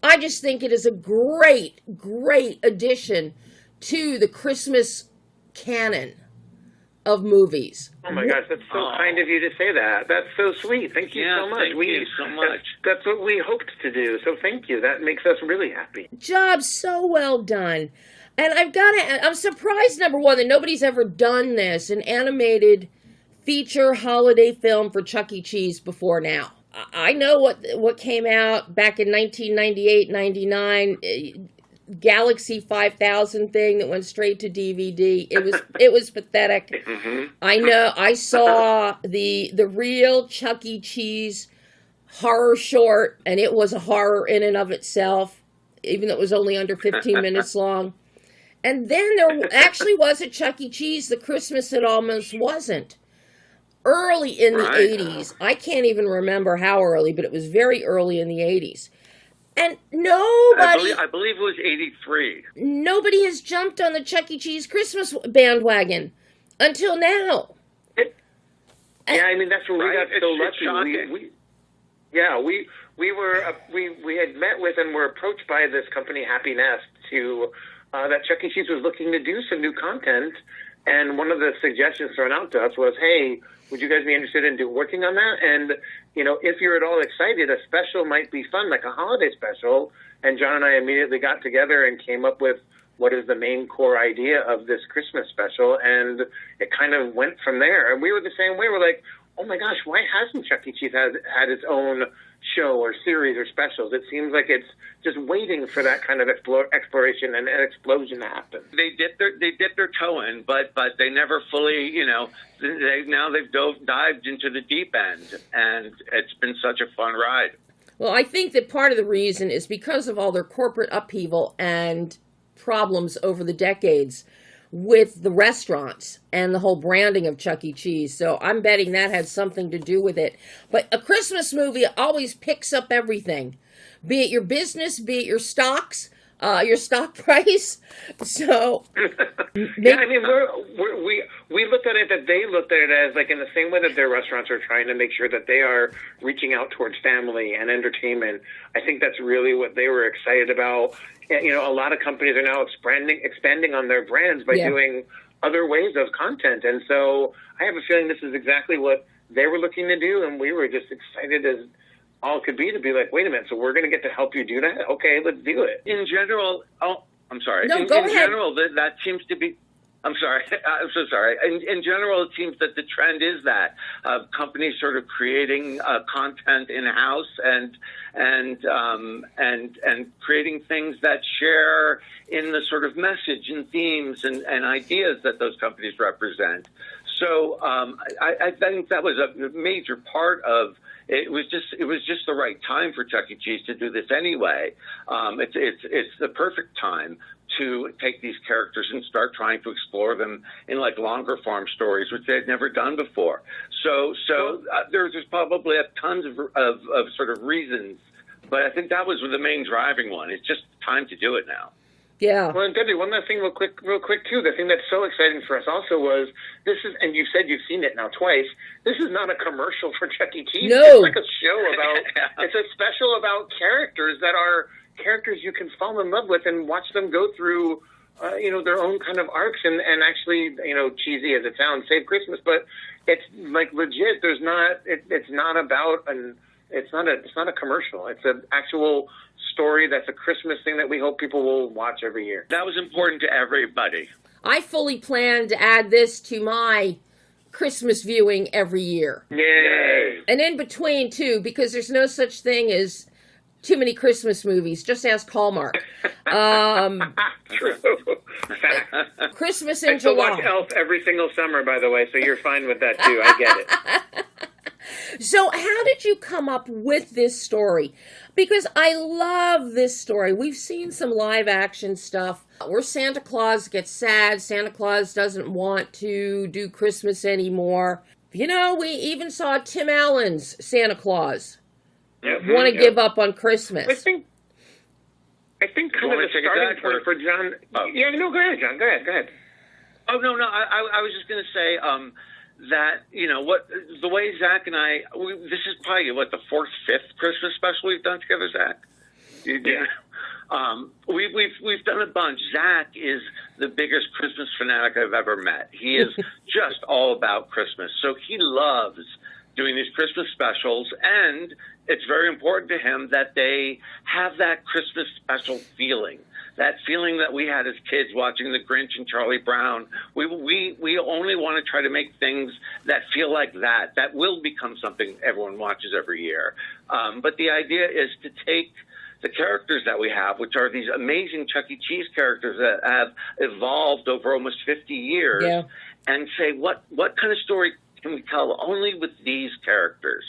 [SPEAKER 1] I just think it is a great, great addition to the Christmas canon of movies.
[SPEAKER 4] Oh my gosh, that's so kind of you to say that. That's so sweet. Thank you so much.
[SPEAKER 2] Thank you so much.
[SPEAKER 4] That's what we hoped to do. So thank you. That makes us really happy.
[SPEAKER 1] Job so well done. And I'm surprised, number one, that nobody's ever done this, an animated feature holiday film for Chuck E. Cheese before now. I know what came out back in 1998, 99, Galaxy 5000 thing that went straight to DVD. It was pathetic.
[SPEAKER 4] Mm-hmm.
[SPEAKER 1] I know. I saw the real Chuck E. Cheese horror short, and it was a horror in and of itself, even though it was only under 15 minutes long. And then there actually was a Chuck E. Cheese, the Christmas It Almost Wasn't, early in the 80s. I can't even remember how early, but it was very early in the 80s. And nobody...
[SPEAKER 4] I believe it was 83.
[SPEAKER 1] Nobody has jumped on the Chuck E. Cheese Christmas bandwagon until now.
[SPEAKER 4] Yeah, I mean, that's where we got so lucky. We had met with and were approached by this company, Happy Nest, that Chuck E. Cheese was looking to do some new content. And one of the suggestions thrown out to us was, hey, would you guys be interested in working on that? And, if you're at all excited, a special might be fun, like a holiday special. And John and I immediately got together and came up with what is the main core idea of this Christmas special. And it kind of went from there. And we were the same way. We're like, oh my gosh, why hasn't Chuck E. Cheese had its own show or series or specials? It seems like it's just waiting for that kind of exploration and an explosion to happen.
[SPEAKER 5] They dipped their toe in, but they never fully, they've dived into the deep end, and it's been such a fun ride.
[SPEAKER 1] Well, I think that part of the reason is because of all their corporate upheaval and problems over the decades with the restaurants and the whole branding of Chuck E. Cheese. So I'm betting that had something to do with it. But a Christmas movie always picks up everything, be it your business, be it your stocks, your stock price. So
[SPEAKER 4] yeah, I mean, we looked at it that they looked at it as like in the same way that their restaurants are trying to make sure that they are reaching out towards family and entertainment. I think that's really what they were excited about. A lot of companies are now expanding on their brands by doing other ways of content. And so I have a feeling this is exactly what they were looking to do. And we were just excited as all could be to be like, wait a minute, so we're going to get to help you do that? Okay, let's do it.
[SPEAKER 5] In general, I'm sorry.
[SPEAKER 1] No,
[SPEAKER 5] in
[SPEAKER 1] go ahead.
[SPEAKER 5] general, that seems to be... I'm sorry. I'm so sorry. In general, it seems that the trend is that companies sort of creating content in-house and creating things that share in the sort of message and themes and ideas that those companies represent. So I think that was a major part of. It was just the right time for Chuck E. Cheese to do this anyway. It's the perfect time to take these characters and start trying to explore them in like longer form stories, which they'd never done before. So there's probably tons of sort of reasons, but I think that was the main driving one. It's just time to do it now.
[SPEAKER 1] Yeah.
[SPEAKER 4] Well, and Debbie, one last thing real quick too. The thing that's so exciting for us also was this is, and you said you've seen it now twice, this is not a commercial for Chuck E. Cheese.
[SPEAKER 1] No.
[SPEAKER 4] It's like a show about, it's a special about characters that are characters you can fall in love with and watch them go through, their own kind of arcs and actually, cheesy as it sounds, save Christmas, but it's like legit. There's not, it's not about it's not a commercial. It's an actual story that's a Christmas thing that we hope people will watch every year.
[SPEAKER 5] That was important to everybody.
[SPEAKER 1] I fully plan to add this to my Christmas viewing every year.
[SPEAKER 4] Yay!
[SPEAKER 1] And in between, too, because there's no such thing as too many Christmas movies. Just ask Hallmark.
[SPEAKER 4] True.
[SPEAKER 1] Christmas in
[SPEAKER 4] I still
[SPEAKER 1] July.
[SPEAKER 4] watch Elf every single summer, by the way, so you're fine with that, too. I get it.
[SPEAKER 1] So how did you come up with this story? Because I love this story. We've seen some live action stuff where Santa Claus gets sad. Santa Claus doesn't want to do Christmas anymore. We even saw Tim Allen's Santa Claus want to give up on Christmas.
[SPEAKER 4] I think kind of the starting point for John.
[SPEAKER 5] Oh.
[SPEAKER 4] Yeah, no, go ahead, John. Go ahead.
[SPEAKER 5] Oh, no, I was just going to say that, the way Zach and I, this is probably, the fourth, fifth Christmas special we've done together, Zach?
[SPEAKER 4] Yeah.
[SPEAKER 5] We've done a bunch. Zach is the biggest Christmas fanatic I've ever met. He is just all about Christmas. So he loves doing these Christmas specials, and it's very important to him that they have that Christmas special feeling. That feeling that we had as kids watching The Grinch and Charlie Brown. We only want to try to make things that feel like that. That will become something everyone watches every year. But the idea is to take the characters that we have, which are these amazing Chuck E. Cheese characters that have evolved over almost 50 years, and say, what kind of story can we tell only with these characters?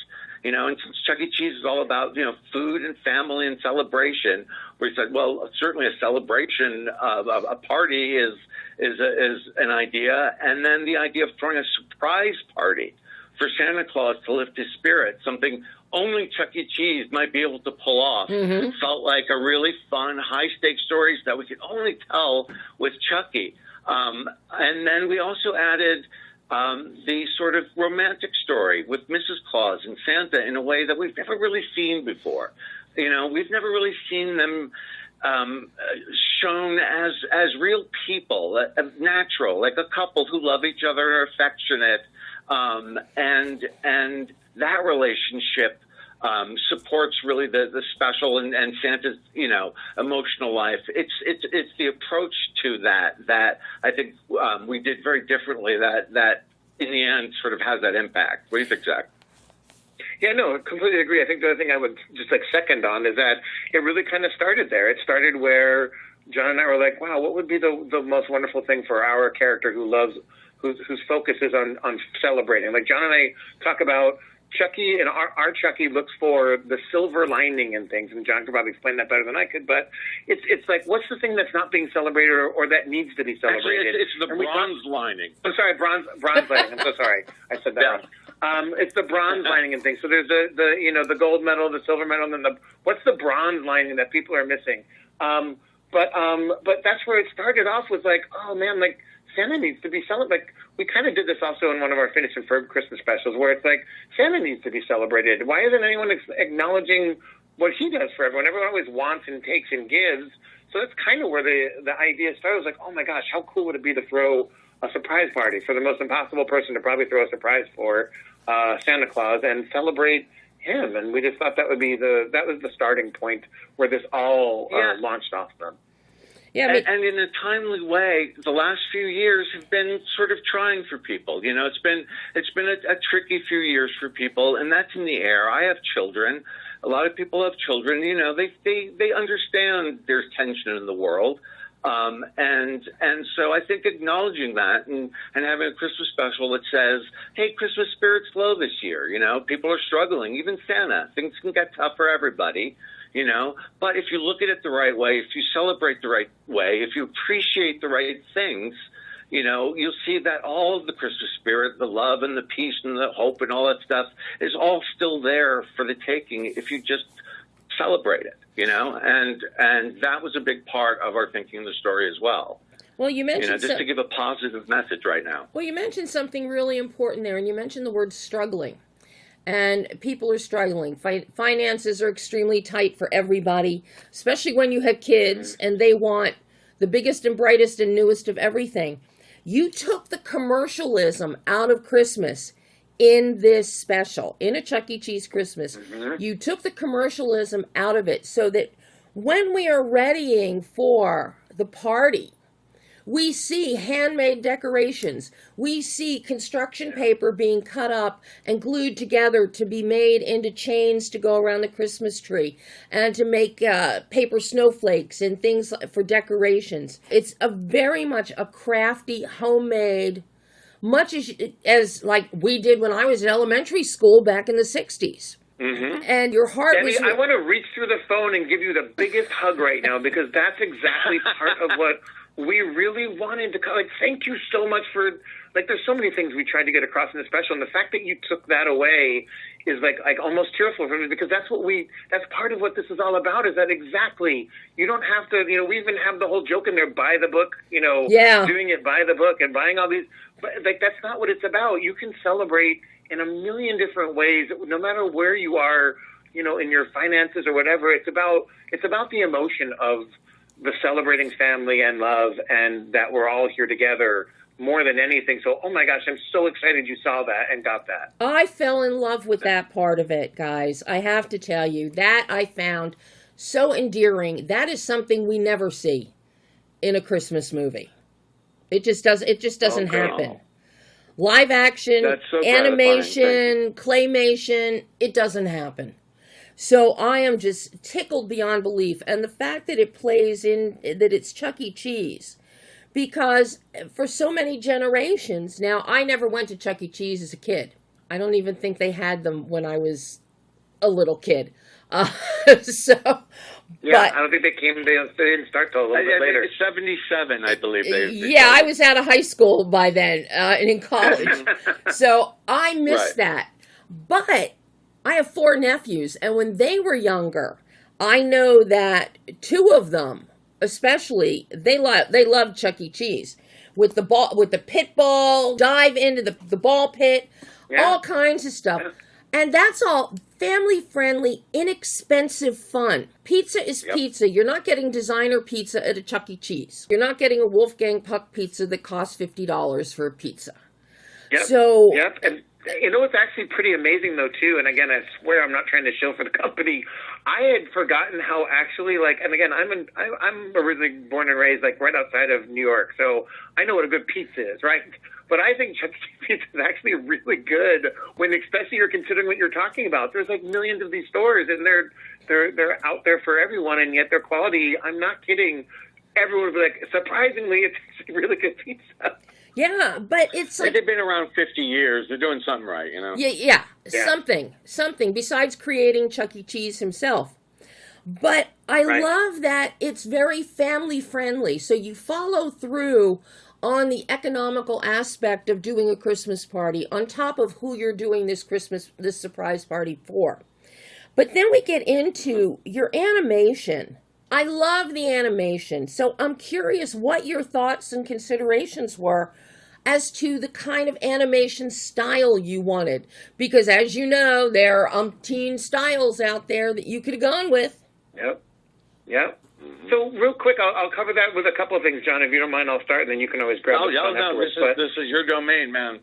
[SPEAKER 5] And since Chuck E. Cheese is all about, food and family and celebration, we said, well, certainly a celebration of a party is an idea. And then the idea of throwing a surprise party for Santa Claus to lift his spirit, something only Chuck E. Cheese might be able to pull off.
[SPEAKER 1] Mm-hmm.
[SPEAKER 5] Felt like a really fun, high-stakes stories that we could only tell with Chucky. And then we also added the sort of romantic story with Mrs. Claus and Santa in a way that we've never really seen before. We've never really seen them shown as real people, natural, like a couple who love each other and are affectionate, and that relationship supports really the special and Santa's emotional life. It's the approach to that I think we did very differently that in the end sort of has that impact. What do you think, Zach?
[SPEAKER 4] Yeah, no, I completely agree. I think the other thing I would just second on is that it really kind of started there. It started where John and I were like, wow, what would be the most wonderful thing for our character whose focus is on celebrating? Like John and I talk about Chucky, and our Chucky looks for the silver lining in things, and John could probably explain that better than I could, but it's like, what's the thing that's not being celebrated or that needs to be celebrated?
[SPEAKER 5] Actually, it's the bronze lining.
[SPEAKER 4] I'm sorry, bronze lining. I'm so sorry. I said that wrong. It's the bronze lining and things. So there's the gold medal, the silver medal, and then what's the bronze lining that people are missing? But that's where it started off, was like, oh man, like Santa needs to be celebrated. Like, we kind of did this also in one of our Phineas and Ferb Christmas specials, where it's like, Santa needs to be celebrated. Why isn't anyone acknowledging what he does for everyone? Everyone always wants and takes and gives. So that's kind of where the idea started. I was like, oh my gosh, how cool would it be to throw a surprise party for the most impossible person to probably throw a surprise for, Santa Claus, and celebrate him. And we just thought that was the starting point where this all launched off from.
[SPEAKER 1] Yeah,
[SPEAKER 5] and in a timely way, the last few years have been sort of trying for people. It's been a tricky few years for people, and that's in the air. I have children. A lot of people have children. They understand there's tension in the world. And so I think acknowledging that and having a Christmas special that says, hey, Christmas spirit's low this year. You know, people are struggling, even Santa. Things can get tough for everybody, you know. But if you look at it the right way, if you celebrate the right way, if you appreciate the right things, you know, you'll see that all of the Christmas spirit, the love and the peace and the hope and all that stuff is all still there for the taking if you just celebrate it, you know, and that was a big part of our thinking in the story as well.
[SPEAKER 1] Well, you mentioned,
[SPEAKER 5] you know, just to give a positive message right now.
[SPEAKER 1] Well, you mentioned something really important there, and you mentioned the word struggling. And people are struggling. Finances are extremely tight for everybody, especially when you have kids and they want the biggest and brightest and newest of everything. You took the commercialism out of Christmas in this special, in A Chuck E. Cheese Christmas. You took the commercialism out of it so that when we are readying for the party, we see handmade decorations. We see construction paper being cut up and glued together to be made into chains to go around the Christmas tree and to make paper snowflakes and things for decorations. It's very much a crafty, homemade, much as like we did when I was in elementary school back in the 60s. And your heart
[SPEAKER 4] Debbie,
[SPEAKER 1] was...
[SPEAKER 4] I want to reach through the phone and give you the biggest hug right now because that's exactly part of what we really wanted to, like, thank you so much for, like, there's so many things we tried to get across in the special, and the fact that you took that away is, like almost tearful for me, because that's part of what this is all about, is that exactly, you don't have to, you know, we even have the whole joke in there, buy the book, you know, doing it by the book and buying all these, but, like, that's not what it's about. You can celebrate in a million different ways, no matter where you are, you know, in your finances or whatever. It's about the emotion of the celebrating family and love, and that we're all here together more than anything. So, oh my gosh, I'm so excited you saw that and got that.
[SPEAKER 1] I fell in love with that part of it, guys. I have to tell you, that I found so endearing. That is something we never see in a Christmas movie. It just doesn't happen. Live action,
[SPEAKER 5] so
[SPEAKER 1] animation, claymation, it doesn't happen. So I am just tickled beyond belief. And the fact that it plays in, that it's Chuck E. Cheese, because for so many generations, now I never went to Chuck E. Cheese as a kid. I don't even think they had them when I was a little kid.
[SPEAKER 4] I don't think they didn't start till a little bit later.
[SPEAKER 5] 77, I believe.
[SPEAKER 1] I was out of high school by then and in college. So I missed that. But I have 4 nephews, and when they were younger, I know that 2 of them, especially, they loved Chuck E. Cheese with the pit ball, dive into the ball pit, all kinds of stuff. And that's all family-friendly, inexpensive fun. Pizza is pizza. You're not getting designer pizza at a Chuck E. Cheese. You're not getting a Wolfgang Puck pizza that costs $50 for a pizza. So,
[SPEAKER 4] and you know what's actually pretty amazing, though, too, and again, I swear I'm not trying to shill for the company, I had forgotten how actually, like, and again, I'm originally born and raised, like, right outside of New York, so I know what a good pizza is, right? But I think Chuck E. Cheese pizza is actually really good when, especially, you're considering what you're talking about. There's, like, millions of these stores, and they're out there for everyone, and yet their quality, I'm not kidding, everyone would be like, surprisingly, it's really good pizza.
[SPEAKER 1] Yeah, but it's like...
[SPEAKER 5] They've been around 50 years. They're doing something right, you know?
[SPEAKER 1] Yeah. Something besides creating Chuck E. Cheese himself. But I love that it's very family-friendly. So you follow through on the economical aspect of doing a Christmas party on top of who you're doing this surprise party for. But then we get into your animation. I love the animation. So I'm curious what your thoughts and considerations were as to the kind of animation style you wanted. Because as you know, there are umpteen styles out there that you could have gone with.
[SPEAKER 4] Yep. So real quick, I'll cover that with a couple of things, John. If you don't mind, I'll start, and then you can always grab afterwards.
[SPEAKER 5] This is your domain, man.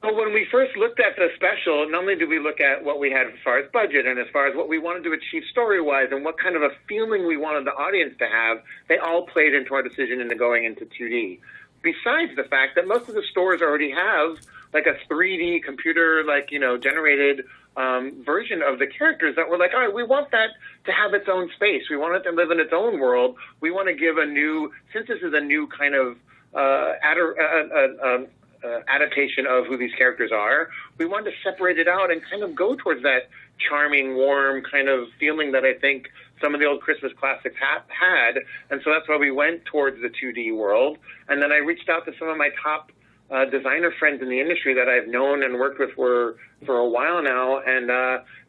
[SPEAKER 4] Well, when we first looked at the special, not only did we look at what we had as far as budget and as far as what we wanted to achieve story-wise and what kind of a feeling we wanted the audience to have, they all played into our decision into going into 2D. Besides the fact that most of the stores already have like a 3D computer, like, generated version of the characters that were like, all right, we want that to have its own space. We want it to live in its own world. We want to give since this is a new kind of adaptation of who these characters are, we wanted to separate it out and kind of go towards that charming, warm kind of feeling that I think some of the old Christmas classics had. And so that's why we went towards the 2D world. And then I reached out to some of my top designer friends in the industry that I've known and worked with for a while now, and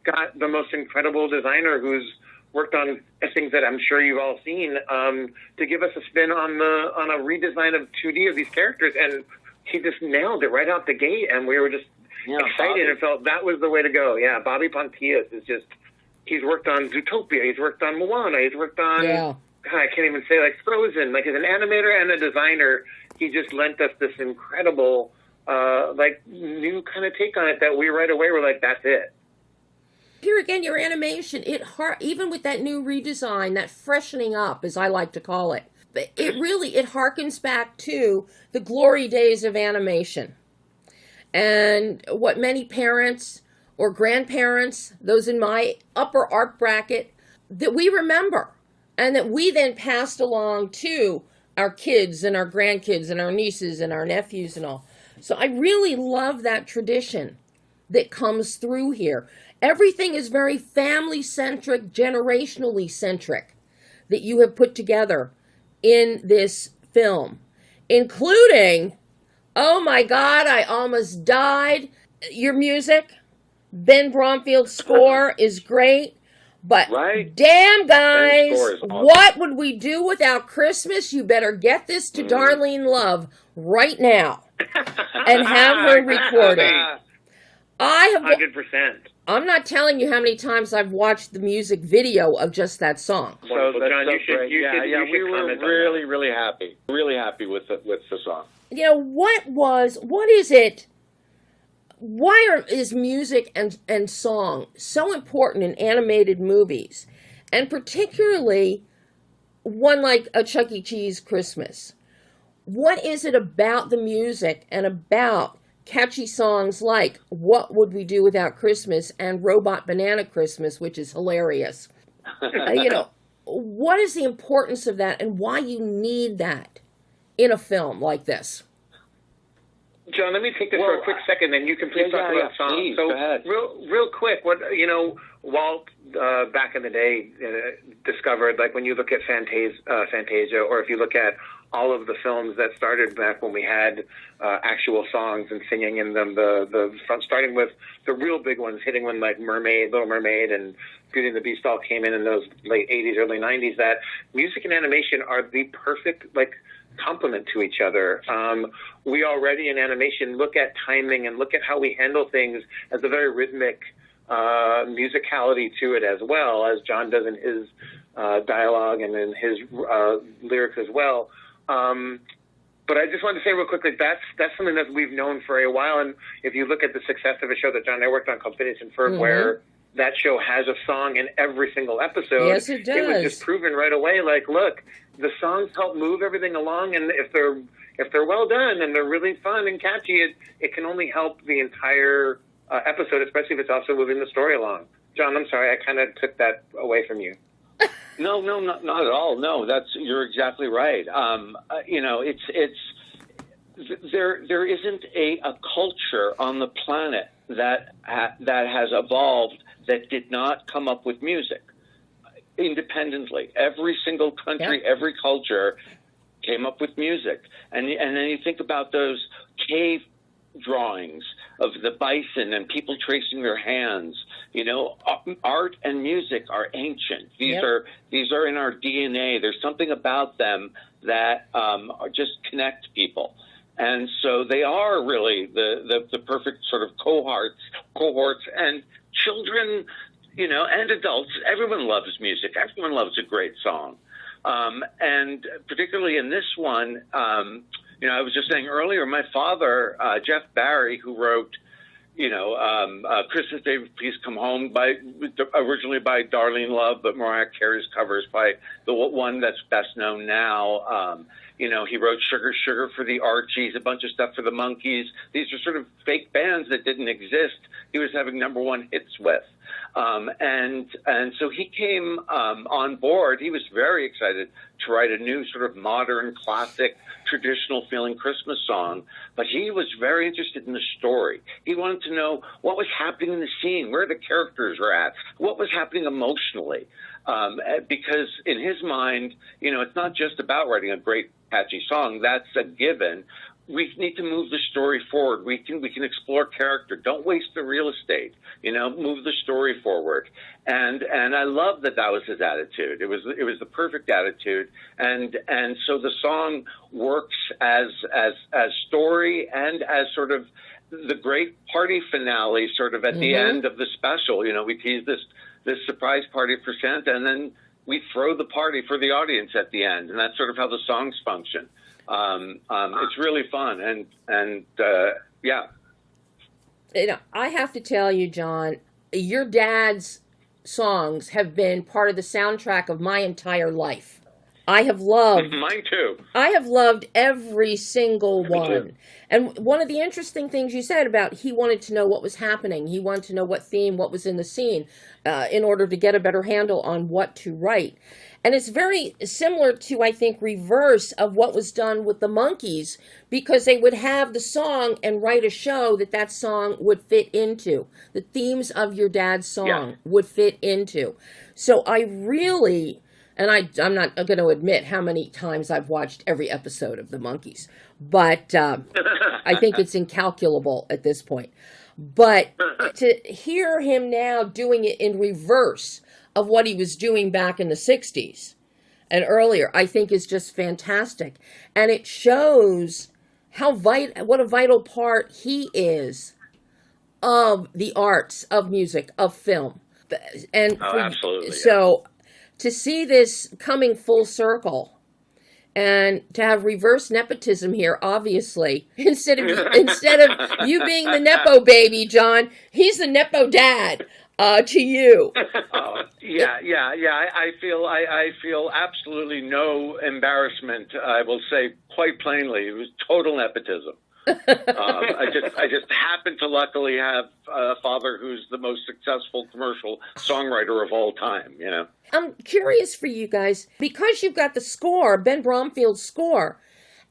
[SPEAKER 4] got the most incredible designer who's worked on things that I'm sure you've all seen, to give us a spin on a redesign of 2D of these characters. And he just nailed it right out the gate, and we were just excited
[SPEAKER 5] Bobby.
[SPEAKER 4] and felt that was the way to go. Yeah, Bobby Pontius is just, he's worked on Zootopia, he's worked on Moana, he's worked on, God, I can't even say, like Frozen. Like, as an animator and a designer, he just lent us this incredible, new kind of take on it that we right away were like, that's it.
[SPEAKER 1] Here again, your animation, even with that new redesign, that freshening up, as I like to call it, it harkens back to the glory days of animation. And what many parents or grandparents, those in my upper arc bracket, that we remember, and that we then passed along to our kids and our grandkids and our nieces and our nephews and all. So I really love that tradition that comes through here. Everything is very family-centric, generationally centric that you have put together in this film, including, oh my God, I almost died. Your music, Ben Bromfield's score is great, but damn, guys,
[SPEAKER 5] awesome.
[SPEAKER 1] What would we do without Christmas? You better get this to Darlene Love right now and have her record it. I have
[SPEAKER 4] 100%.
[SPEAKER 1] I'm not telling you how many times I've watched the music video of just that song.
[SPEAKER 4] Wonderful.
[SPEAKER 5] That's
[SPEAKER 4] John,
[SPEAKER 5] so
[SPEAKER 4] you should,
[SPEAKER 5] great.
[SPEAKER 4] you
[SPEAKER 5] Yeah,
[SPEAKER 4] should,
[SPEAKER 5] yeah,
[SPEAKER 4] you should
[SPEAKER 5] we were
[SPEAKER 4] comment on
[SPEAKER 5] really happy. Really happy with the song.
[SPEAKER 1] You know, what is it? Why is music and song so important in animated movies? And particularly one like A Chuck E. Cheese Christmas. What is it about the music and about catchy songs like What Would We Do Without Christmas and Robot Banana Christmas, which is hilarious? What is the importance of that and why you need that in a film like this?
[SPEAKER 4] John, let me take this for a quick second, then you can please talk about songs.
[SPEAKER 5] Please,
[SPEAKER 4] so,
[SPEAKER 5] go ahead.
[SPEAKER 4] real quick, Walt back in the day discovered, like, when you look at Fantasia, or if you look at all of the films that started back when we had actual songs and singing in them, starting with the real big ones, hitting when like Little Mermaid and Beauty and the Beast all came in those late 80s, early 90s, that music and animation are the perfect, complement to each other. We already in animation look at timing and look at how we handle things as a very rhythmic musicality to it, as well as John does in his dialogue and in his lyrics as well. But I just wanted to say real quickly, that's something that we've known for a while. And if you look at the success of a show that John and I worked on called Phineas and Ferb, where that show has a song in every single episode.
[SPEAKER 1] Yes, it does.
[SPEAKER 4] It was just proven right away, look, the songs help move everything along, and if they're well done and they're really fun and catchy, it can only help the entire episode, especially if it's also moving the story along. John, I'm sorry, I kind of took that away from you.
[SPEAKER 5] No, not at all. No, you're exactly right. There isn't a culture on the planet that has evolved that did not come up with music independently. Every single country, every culture came up with music. And then you think about those cave drawings of the bison and people tracing their hands. Art and music are ancient. These are in our DNA. There's something about them that just connect people. And so they are really the perfect sort of cohorts, and children, and adults. Everyone loves music. Everyone loves a great song. And particularly in this one, I was just saying earlier, my father, Jeff Barry, who wrote, Christmas Day, Please Come Home, originally by Darlene Love, but Mariah Carey's covers by the one that's best known now. He wrote Sugar Sugar for the Archies, a bunch of stuff for the Monkees. These are sort of fake bands that didn't exist. He was having #1 hits with. And so he came on board. He was very excited to write a new sort of modern, classic, traditional feeling Christmas song. But he was very interested in the story. He wanted to know what was happening in the scene, where the characters were at, what was happening emotionally. Because in his mind, it's not just about writing a great, catchy song. That's a given. We need to move the story forward. We can explore character. Don't waste the real estate. Move the story forward. And I love that was his attitude. It was the perfect attitude. And so the song works as story and as sort of the great party finale, sort of at the end of the special. We tease this surprise party for Santa, and then we throw the party for the audience at the end, and that's sort of how the songs function. It's really fun, and yeah.
[SPEAKER 1] I have to tell you, John, your dad's songs have been part of the soundtrack of my entire life. I have loved
[SPEAKER 5] mine too.
[SPEAKER 1] I have loved every single one. And one of the interesting things you said about he wanted to know what was happening. He wanted to know what theme, what was in the scene, in order to get a better handle on what to write. And it's very similar to, I think, reverse of what was done with the Monkees, because they would have the song and write a show that song would fit into. The themes of your dad's song would fit into. So I really... And I'm not going to admit how many times I've watched every episode of The Monkees, but I think it's incalculable at this point. But to hear him now doing it in reverse of what he was doing back in the 60s and earlier, I think is just fantastic. And it shows what a vital part he is of the arts, of music, of film. And
[SPEAKER 5] absolutely.
[SPEAKER 1] So... to see this coming full circle and to have reverse nepotism here, obviously, instead of you being the Nepo baby, John, he's the Nepo dad to you.
[SPEAKER 5] I feel absolutely no embarrassment. I will say quite plainly, it was total nepotism. I just happen to luckily have a father who's the most successful commercial songwriter of all time,
[SPEAKER 1] I'm curious for you guys, because you've got the score, Ben Bromfield's score,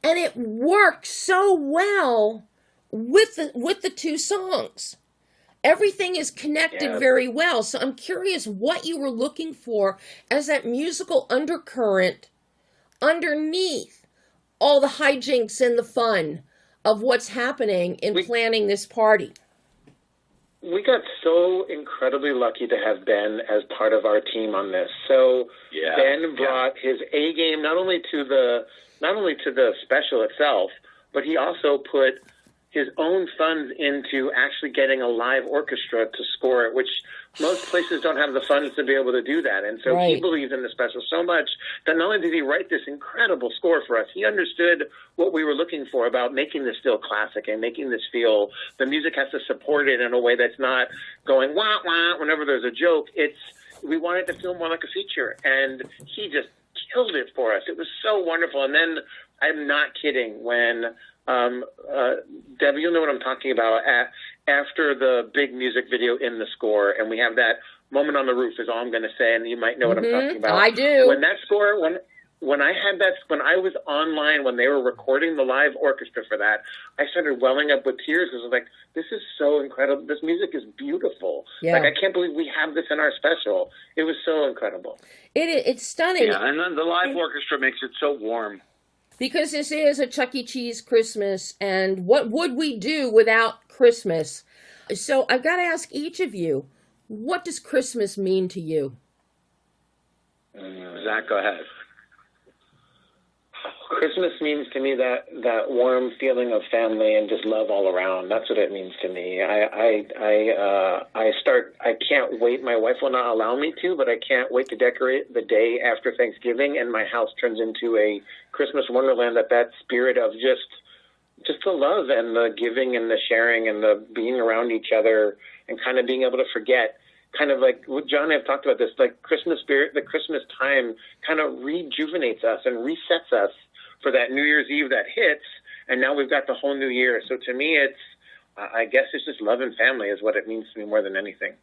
[SPEAKER 1] and it works so well with the two songs. Everything is connected very well. So I'm curious what you were looking for as that musical undercurrent underneath all the hijinks and the fun of what's happening in planning this party.
[SPEAKER 4] We got so incredibly lucky to have Ben as part of our team on this. So Ben brought his A game not only to the special itself, but he also put his own funds into actually getting a live orchestra to score it, which most places don't have the funds to be able to do that. And so he believes in the special so much that not only did he write this incredible score for us, he understood what we were looking for about making this feel classic and making this feel the music has to support it in a way that's not going wah wah whenever there's a joke. We wanted to feel more like a feature, and he just killed it for us. It was so wonderful. And then I'm not kidding when Deb, you'll know what I'm talking about. After the big music video in the score, and we have that moment on the roof is all I'm going to say, and you might know what I'm talking about.
[SPEAKER 1] I do.
[SPEAKER 4] When that score, when I was online, when they were recording the live orchestra for that, I started welling up with tears. I was like, this is so incredible. This music is beautiful.
[SPEAKER 1] Yeah.
[SPEAKER 4] Like, I can't believe we have this in our special. It was so incredible.
[SPEAKER 1] It's stunning.
[SPEAKER 5] Yeah, and then the live orchestra makes it so warm.
[SPEAKER 1] Because this is a Chuck E. Cheese Christmas, and what would we do without Christmas? So I've got to ask each of you, what does Christmas mean to you?
[SPEAKER 5] Zach, go ahead.
[SPEAKER 4] Christmas means to me that warm feeling of family and just love all around. That's what it means to me. I can't wait. My wife will not allow me to, but I can't wait to decorate the day after Thanksgiving, and my house turns into a Christmas wonderland. That spirit of just the love and the giving and the sharing and the being around each other and kind of being able to forget. Kind of like what John and I have talked about, this like Christmas spirit, the Christmas time kind of rejuvenates us and resets us for that New Year's Eve that hits, and now we've got the whole new year. So to me, it's, I guess it's just love and family is what it means to me more than anything.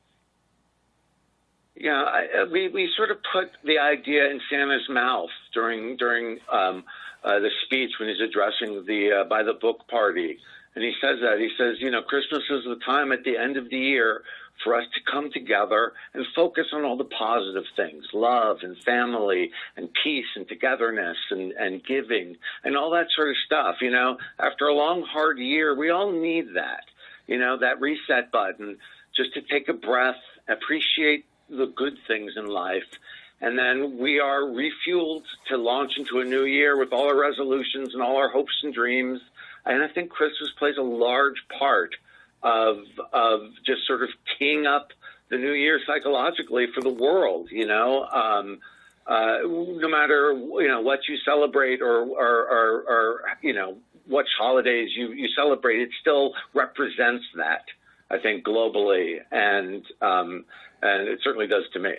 [SPEAKER 5] Yeah, we sort of put the idea in Santa's mouth during the speech when he's addressing the by the book party, and he says that Christmas is the time at the end of the year for us to come together and focus on all the positive things, love and family and peace and togetherness and giving and all that sort of stuff. After a long, hard year, we all need that, that reset button, just to take a breath, appreciate the good things in life. And then we are refueled to launch into a new year with all our resolutions and all our hopes and dreams. And I think Christmas plays a large part of just sort of teeing up the new year psychologically for the world, no matter, what you celebrate or what holidays you celebrate, it still represents that, I think, globally. And it certainly does to me.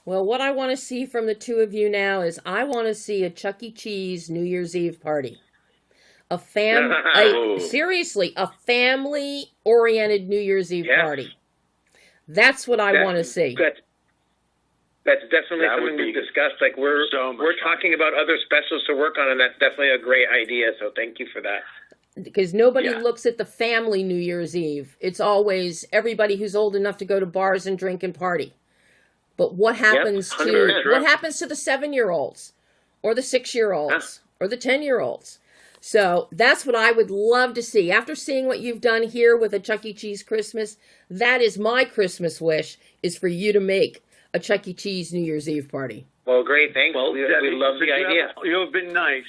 [SPEAKER 1] Well, what I want to see from the two of you now is I want to see a Chuck E. Cheese New Year's Eve party. Seriously, a family-oriented New Year's Eve party. That's what I want to see.
[SPEAKER 4] That's definitely something we've discussed. Like we're talking about other specials to work on, and that's definitely a great idea. So thank you for that.
[SPEAKER 1] Because nobody looks at the family New Year's Eve. It's always everybody who's old enough to go to bars and drink and party. But what happens to the 7-year-olds or the 6-year-olds or the 10-year-olds? So that's what I would love to see. After seeing what you've done here with a Chuck E. Cheese Christmas, that is my Christmas wish, is for you to make a Chuck E. Cheese New Year's Eve party.
[SPEAKER 4] Well, great. Thanks. Well, we love the idea.
[SPEAKER 5] You have been nice.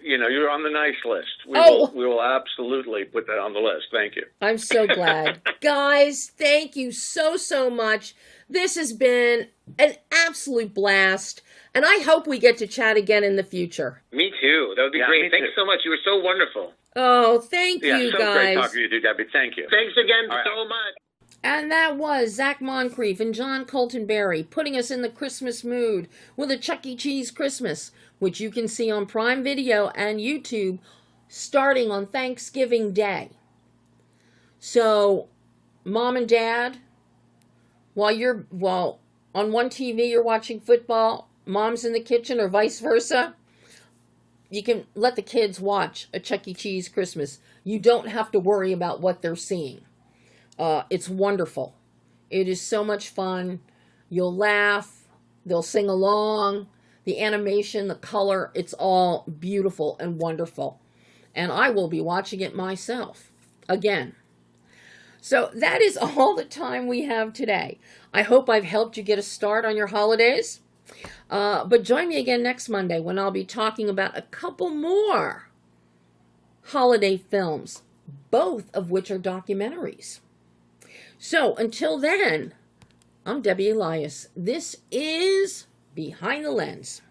[SPEAKER 5] You're on the nice list. We will absolutely put that on the list. Thank you.
[SPEAKER 1] I'm so glad. Guys, thank you so much. This has been an absolute blast, and I hope we get to chat again in the future.
[SPEAKER 4] Me too. That would be great. Thanks so much. You were so wonderful.
[SPEAKER 1] Oh, thank you,
[SPEAKER 5] so
[SPEAKER 1] guys.
[SPEAKER 5] Great talking to you, Debbie. Thank you.
[SPEAKER 4] Thanks again so much.
[SPEAKER 1] And that was ZAC MONCRIEF and Jon Colton putting us in the Christmas mood with a Chuck E. Cheese Christmas, which you can see on Prime Video and YouTube starting on Thanksgiving Day. So, Mom and Dad, while on one TV you're watching football, Mom's in the kitchen or vice versa, you can let the kids watch a Chuck E. Cheese Christmas. You don't have to worry about what they're seeing. It's wonderful. It is so much fun. You'll laugh. They'll sing along. The animation, the color, it's all beautiful and wonderful. And I will be watching it myself again. So that is all the time we have today. I hope I've helped you get a start on your holidays. But join me again next Monday when I'll be talking about a couple more holiday films, both of which are documentaries. So until then, I'm Debbie Elias. This is Behind the Lens.